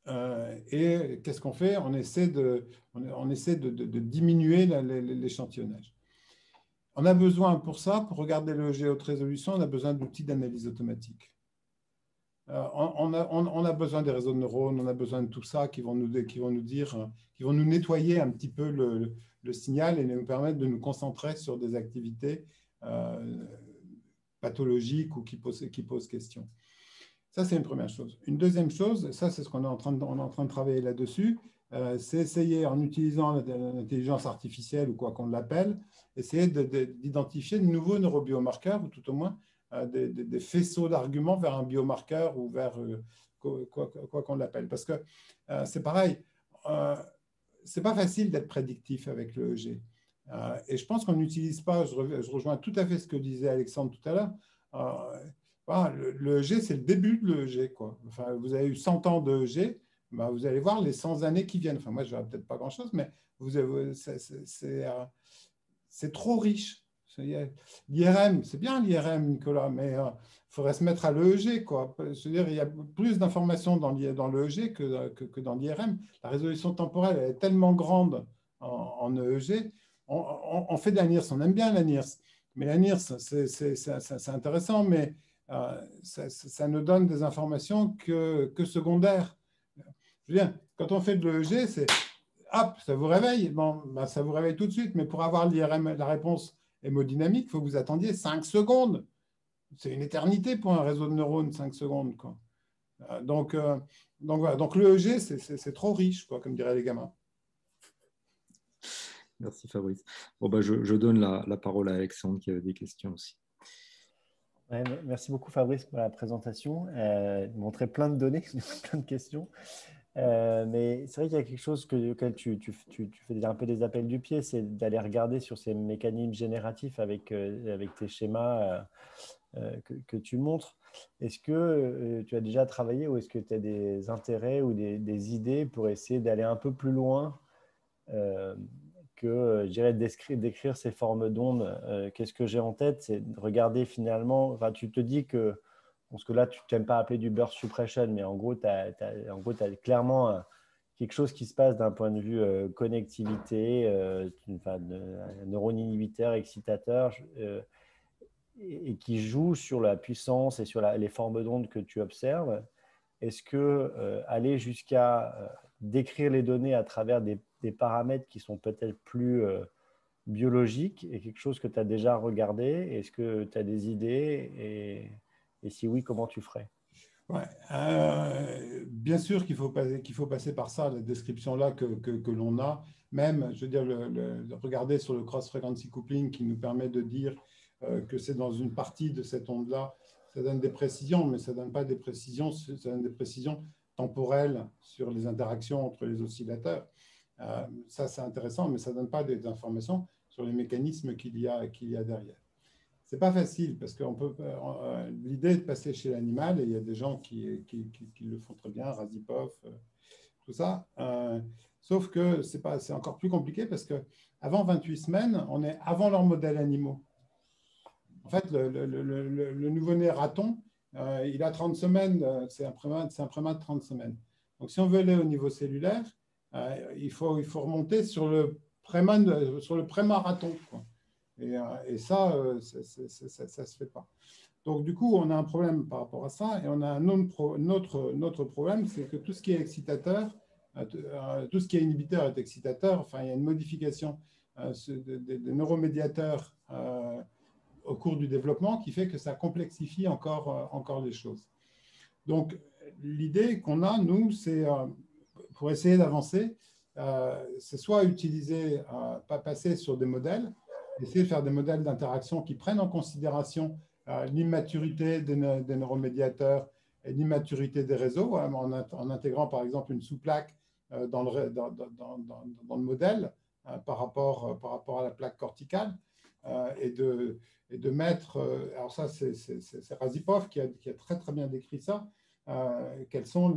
Et qu'est-ce qu'on fait? On essaie de diminuer l'échantillonnage. On a besoin pour ça, pour regarder le EEG haute résolution, on a besoin d'outils d'analyse automatique. On a besoin des réseaux de neurones, on a besoin de tout ça qui vont nous nettoyer un petit peu le signal et nous permettre de nous concentrer sur des activités pathologiques ou qui posent question. Ça, c'est une première chose. Une deuxième chose, ça, c'est ce qu'on est en train de travailler là-dessus, c'est essayer, en utilisant l'intelligence artificielle ou quoi qu'on l'appelle, essayer d'identifier de nouveaux neurobiomarqueurs, ou tout au moins des faisceaux d'arguments vers un biomarqueur ou vers quoi qu'on l'appelle. Parce que c'est pareil, c'est pas facile d'être prédictif avec le EEG. Et je pense qu'on n'utilise pas, je rejoins tout à fait ce que disait Alexandre tout à l'heure, le EEG, c'est le début de l'EEG, quoi. Enfin, vous avez eu 100 ans de EEG, ben, vous allez voir les 100 années qui viennent. Enfin, moi, je ne verrai peut-être pas grand-chose, mais c'est trop riche. L'IRM, c'est bien l'IRM, Nicolas, mais il faudrait se mettre à l'EEG, quoi. Je veux dire, il y a plus d'informations dans l'EEG que dans l'IRM. La résolution temporelle elle est tellement grande en EEG. On fait de la NIRS, on aime bien la NIRS, mais la NIRS, c'est intéressant, mais ça ne donne des informations que secondaires. Je veux dire, quand on fait de l'EEG, c'est hop, ça vous réveille. Bon, ben, ça vous réveille tout de suite, mais pour avoir l'IRM, la réponse hémodynamique, il faut que vous attendiez 5 secondes. C'est une éternité pour un réseau de neurones, 5 secondes, quoi. Donc voilà. Donc l'EEG, c'est trop riche, quoi, comme diraient les gamins. Merci Fabrice. Bon, bah, je donne la parole à Alexandre qui avait des questions aussi. Ouais, merci beaucoup Fabrice pour la présentation. Montrer plein de données, plein de questions. Mais c'est vrai qu'il y a quelque chose auquel tu fais un peu des appels du pied, c'est d'aller regarder sur ces mécanismes génératifs avec tes schémas que tu montres. Est-ce que tu as déjà travaillé ou est-ce que tu as des intérêts ou des idées pour essayer d'aller un peu plus loin que, je dirais, d'écrire ces formes d'ondes? Qu'est-ce que j'ai en tête? C'est de regarder finalement, enfin, tu te dis que, parce que là, tu n'aimes pas appeler du burst suppression, mais en gros, tu as clairement quelque chose qui se passe d'un point de vue connectivité, neurone inhibiteur, excitateur, et qui joue sur la puissance et sur les formes d'ondes que tu observes. Est-ce que aller jusqu'à décrire les données à travers des paramètres qui sont peut-être plus biologiques est quelque chose que tu as déjà regardé? Est-ce que tu as des idées et si oui, comment tu ferais? Ouais, bien sûr qu'il faut passer par ça, la description-là que l'on a. Même, je veux dire, regarder sur le cross-frequency coupling qui nous permet de dire que c'est dans une partie de cette onde-là, ça donne des précisions, mais ça ne donne pas des précisions, ça donne des précisions temporelles sur les interactions entre les oscillateurs. Ça, c'est intéressant, mais ça ne donne pas des informations sur les mécanismes qu'il y a derrière. C'est pas facile parce que l'idée est de passer chez l'animal et il y a des gens qui le font très bien, Razipov, tout ça. Sauf que c'est encore plus compliqué parce qu'avant 28 semaines, on est avant leurs modèles animaux. En fait, le nouveau-né raton, il a 30 semaines, c'est un primate de 30 semaines. Donc, si on veut aller au niveau cellulaire, il faut remonter sur le prémarathon, quoi. Et ça, ça ne se fait pas. Donc, du coup, on a un problème par rapport à ça. Et on a un autre problème, c'est que tout ce qui est excitateur, tout ce qui est inhibiteur est excitateur. Enfin, il y a une modification des neuromédiateurs au cours du développement qui fait que ça complexifie encore les choses. Donc, l'idée qu'on a, nous, c'est pour essayer d'avancer, c'est soit utiliser, pas passer sur des modèles, essayer de faire des modèles d'interaction qui prennent en considération l'immaturité des neuromédiateurs et l'immaturité des réseaux, en intégrant par exemple une sous-plaque dans le modèle par rapport à la plaque corticale, et de mettre, alors ça c'est Razipov qui a très très bien décrit ça, quelles sont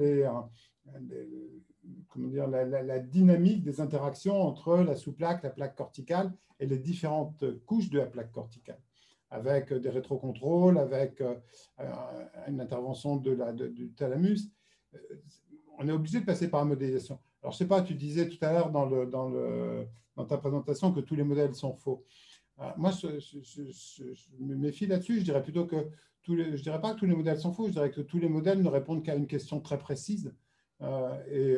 comment dire, la dynamique des interactions entre la sous-plaque, la plaque corticale et les différentes couches de la plaque corticale, avec des rétrocontrôles, avec une intervention du thalamus. On est obligé de passer par la modélisation. Alors, je ne sais pas, tu disais tout à l'heure dans ta présentation que tous les modèles sont faux. Moi, je me méfie là-dessus. Je dirais plutôt que je dirais pas que tous les modèles sont faux. Je dirais que tous les modèles ne répondent qu'à une question très précise et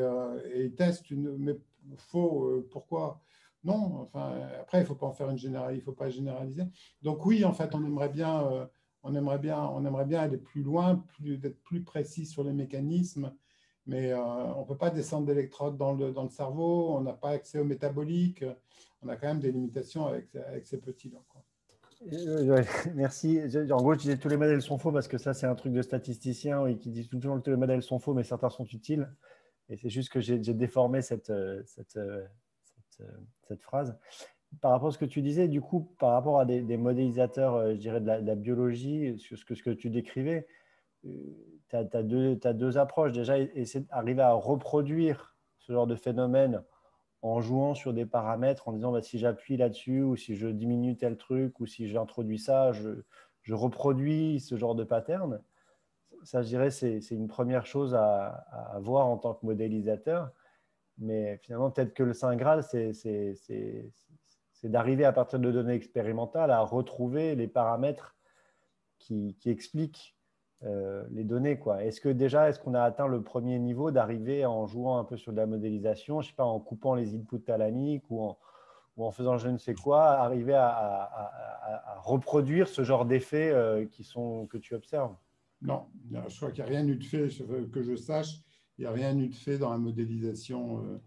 ils testent mais faux. Pourquoi? Non. Enfin, après, il ne faut pas en faire il faut pas généraliser. Donc oui, en fait, on aimerait bien aller plus loin, d'être plus précis sur les mécanismes. Mais on ne peut pas descendre d'électrodes dans le cerveau, on n'a pas accès au métabolique, on a quand même des limitations avec ces petits-là. Merci. En gros, je disais tous les modèles sont faux parce que ça, c'est un truc de statisticien qui dit toujours que tous les modèles sont faux, mais certains sont utiles. Et c'est juste que j'ai déformé cette phrase. Par rapport à ce que tu disais, du coup, par rapport à des modélisateurs, je dirais, de la biologie, ce que tu décrivais, tu as deux approches. Déjà, essayer d'arriver à reproduire ce genre de phénomène en jouant sur des paramètres, en disant bah, si j'appuie là-dessus, ou si je diminue tel truc, ou si j'introduis ça, je reproduis ce genre de pattern. Ça, je dirais, c'est une première chose à voir en tant que modélisateur. Mais finalement, peut-être que le Saint Graal, c'est d'arriver à partir de données expérimentales à retrouver les paramètres qui expliquent les données, quoi. Est-ce qu'on a atteint le premier niveau d'arriver en jouant un peu sur de la modélisation, je sais pas, en coupant les inputs thalamiques ou en faisant je ne sais quoi, arriver à reproduire ce genre d'effets que tu observes? Non, je crois qu'il n'y a rien eu de fait, que je sache, il n'y a rien eu de fait dans la modélisation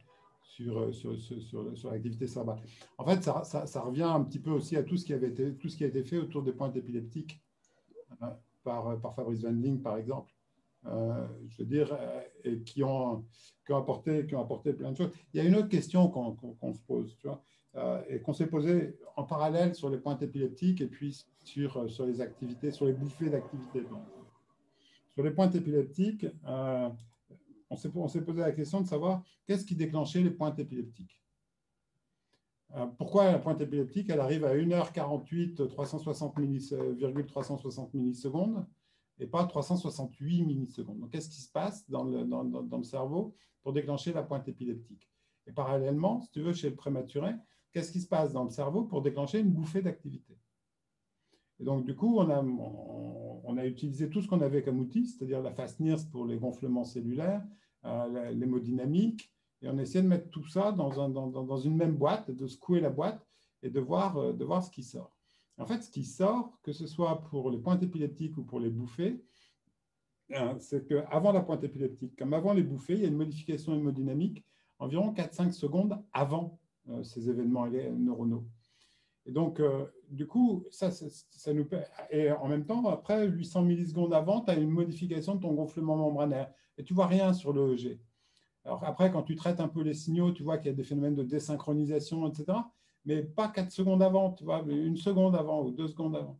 sur l'activité cérébrale. En fait, ça revient un petit peu aussi à tout ce qui a été fait autour des pointes épileptiques. Par Fabrice Van Ding, par exemple, je veux dire, et qui ont apporté plein de choses. Il y a une autre question qu'on se pose, tu vois, et qu'on s'est posé en parallèle sur les pointes épileptiques et puis sur les activités, sur les bouffées d'activité. Sur les pointes épileptiques, on s'est posé la question de savoir qu'est-ce qui déclenchait les pointes épileptiques. Pourquoi la pointe épileptique, elle arrive à 1h48, 360 millisecondes et pas 368 millisecondes. Donc, qu'est-ce qui se passe dans le cerveau pour déclencher la pointe épileptique? Et parallèlement, si tu veux, chez le prématuré, qu'est-ce qui se passe dans le cerveau pour déclencher une bouffée d'activité? Et donc, du coup, on a utilisé tout ce qu'on avait comme outil, c'est-à-dire la FAST-NIRS pour les gonflements cellulaires, l'hémodynamique, et on essaie de mettre tout ça dans une même boîte, de secouer la boîte et de voir ce qui sort. En fait, ce qui sort, que ce soit pour les pointes épileptiques ou pour les bouffées, c'est qu'avant la pointe épileptique, comme avant les bouffées, il y a une modification hémodynamique environ 4-5 secondes avant ces événements neuronaux. Et donc, du coup, ça nous permet. Et en même temps, après 800 millisecondes avant, tu as une modification de ton gonflement membranaire et tu ne vois rien sur le EEG. Alors après, quand tu traites un peu les signaux, tu vois qu'il y a des phénomènes de désynchronisation, etc. Mais pas 4 secondes avant, tu vois, mais 1 seconde avant ou 2 secondes avant.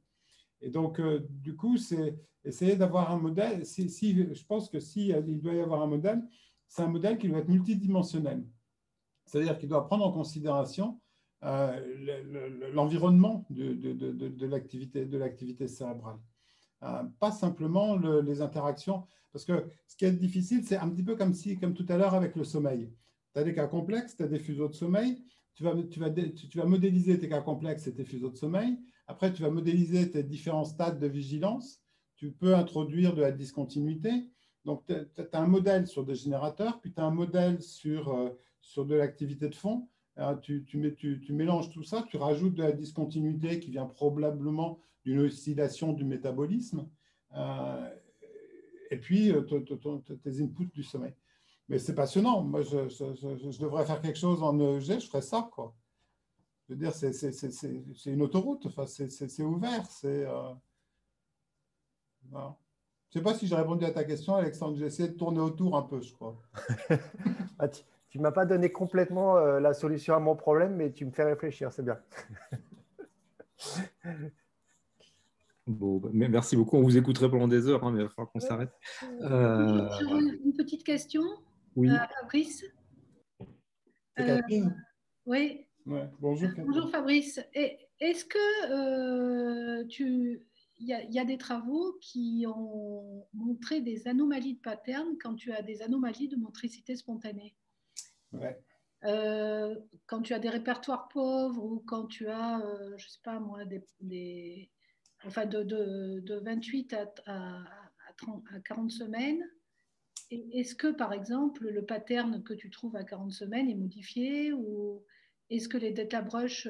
Et donc, du coup, c'est essayer d'avoir un modèle. Je pense que il doit y avoir un modèle, c'est un modèle qui doit être multidimensionnel. C'est-à-dire qu'il doit prendre en considération l'environnement de l'activité cérébrale. Pas simplement les interactions. Parce que ce qui est difficile, c'est un petit peu comme tout à l'heure avec le sommeil. Tu as des cas complexes, tu as des fuseaux de sommeil, tu vas modéliser tes cas complexes et tes fuseaux de sommeil. Après, tu vas modéliser tes différents stades de vigilance. tu peux introduire de la discontinuité. Donc, tu as un modèle sur des générateurs, puis tu as un modèle sur de l'activité de fond. Tu mélanges tout ça, tu rajoutes de la discontinuité qui vient probablement d'une oscillation du métabolisme, et puis tes inputs du sommeil. Mais c'est passionnant. Moi, je devrais faire quelque chose en EEG, je ferais ça, quoi. Je veux dire, c'est une autoroute, enfin, c'est ouvert. Voilà. Je ne sais pas si j'ai répondu à ta question, Alexandre. J'ai essayé de tourner autour un peu, je crois. Tu ne m'as pas donné complètement la solution à mon problème, mais tu me fais réfléchir, c'est bien. Bon, merci beaucoup. On vous écouterait pendant des heures, hein, mais il va falloir qu'on s'arrête. J'aurais une petite question, Oui. Fabrice. C'est Catherine. Oui. Ouais. Bonjour, Catherine. Bonjour Fabrice. Est-ce que il y a des travaux qui ont montré des anomalies de pattern quand tu as des anomalies de motricité spontanée? Ouais. Quand tu as des répertoires pauvres ou quand tu as, je ne sais pas moi, enfin de 28 à 40 semaines, est-ce que par exemple le pattern que tu trouves à 40 semaines est modifié ou est-ce que les data brush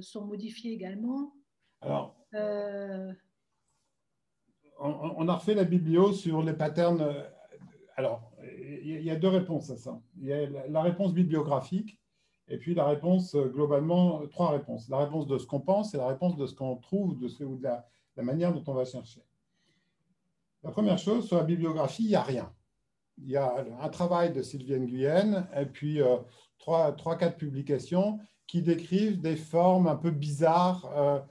sont modifiés également? Alors, on a refait la biblio sur les patterns. Alors, il y a deux réponses à ça. Il y a la réponse bibliographique et puis la réponse, globalement, trois réponses. La réponse de ce qu'on pense et la réponse de ce qu'on trouve ou de la manière dont on va chercher. La première chose, sur la bibliographie, il n'y a rien. Il y a un travail de Sylviane Guyenne et puis 3-4 publications qui décrivent des formes un peu bizarres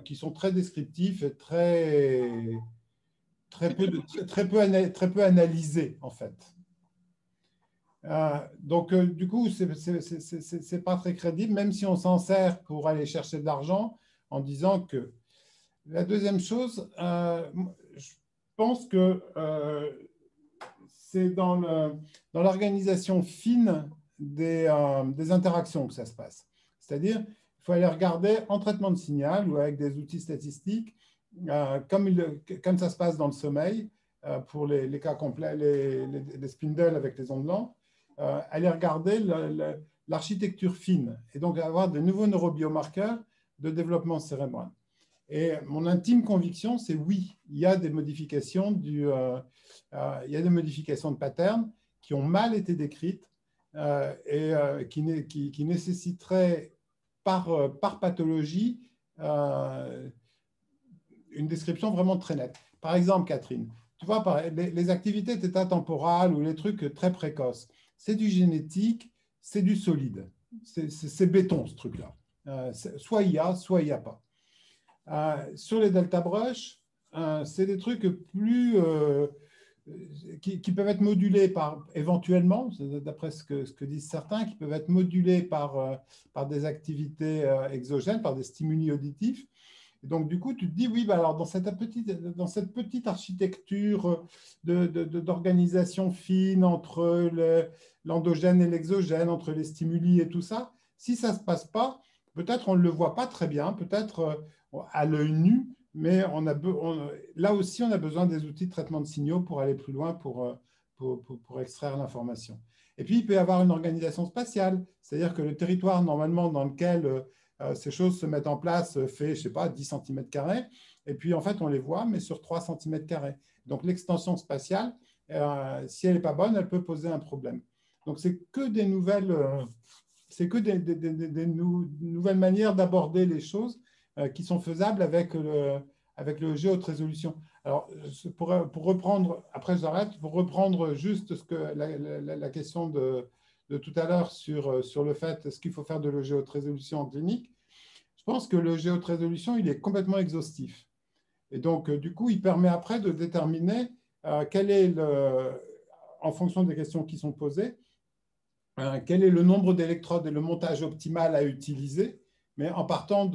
qui sont très descriptives et très peu analysées, en fait. Donc, du coup, c'est pas très crédible, même si on s'en sert pour aller chercher de l'argent en disant que… La deuxième chose, je pense que c'est dans l'organisation fine des interactions que ça se passe. C'est-à-dire, il faut aller regarder en traitement de signal ou avec des outils statistiques, comme ça se passe dans le sommeil, pour les cas complets, les spindles avec les ondes lentes, aller regarder l'architecture fine et donc avoir de nouveaux neurobiomarqueurs de développement cérébral. Et mon intime conviction, c'est oui, il y a des modifications il y a des modifications de patterns qui ont mal été décrites et qui nécessiteraient par pathologie une description vraiment très nette. Par exemple, Catherine, tu vois, les activités θ-temporales ou les trucs très précoces, c'est du génétique, c'est du solide. C'est béton, ce truc-là. Soit il y a, soit il n'y a pas. Sur les delta brush, c'est des trucs plus qui peuvent être modulés éventuellement, d'après ce que disent certains, qui peuvent être modulés par des activités exogènes, par des stimuli auditifs. Et donc, du coup, tu te dis, oui, bah alors dans cette petite architecture d'organisation fine entre l'endogène et l'exogène, entre les stimuli et tout ça, si ça ne se passe pas, peut-être on ne le voit pas très bien, peut-être à l'œil nu, mais là aussi, on a besoin des outils de traitement de signaux pour aller plus loin, pour extraire l'information. Et puis, il peut y avoir une organisation spatiale, c'est-à-dire que le territoire, normalement, dans lequel ces choses se mettent en place, fait, je ne sais pas, 10 cm², et puis, en fait, on les voit, mais sur 3 cm². Donc, l'extension spatiale, si elle n'est pas bonne, elle peut poser un problème. Donc, c'est que des nouvelles… c'est que des nouvelles manières d'aborder les choses qui sont faisables avec le jeu haute résolution. Alors, pour reprendre, après j'arrête, pour reprendre juste la question de tout à l'heure sur le fait, est-ce qu'il faut faire de l'EEG haute résolution en clinique? Je pense que le l'EEG haute résolution, il est complètement exhaustif. Et donc, du coup, il permet après de déterminer quel est, en fonction des questions qui sont posées, quel est le nombre d'électrodes et le montage optimal à utiliser, mais en partant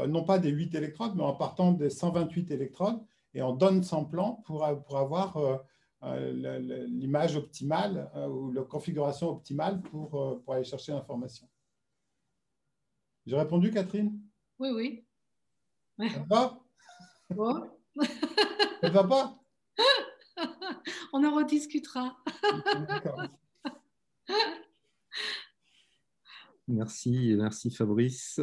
non pas des 8 électrodes, mais en partant des 128 électrodes et en down-samplant pour avoir l'image optimale ou la configuration optimale pour aller chercher l'information. J'ai répondu, Catherine? Oui, oui. Ça va? Bon, Ça ne va pas? On en rediscutera. D'accord. Merci Fabrice.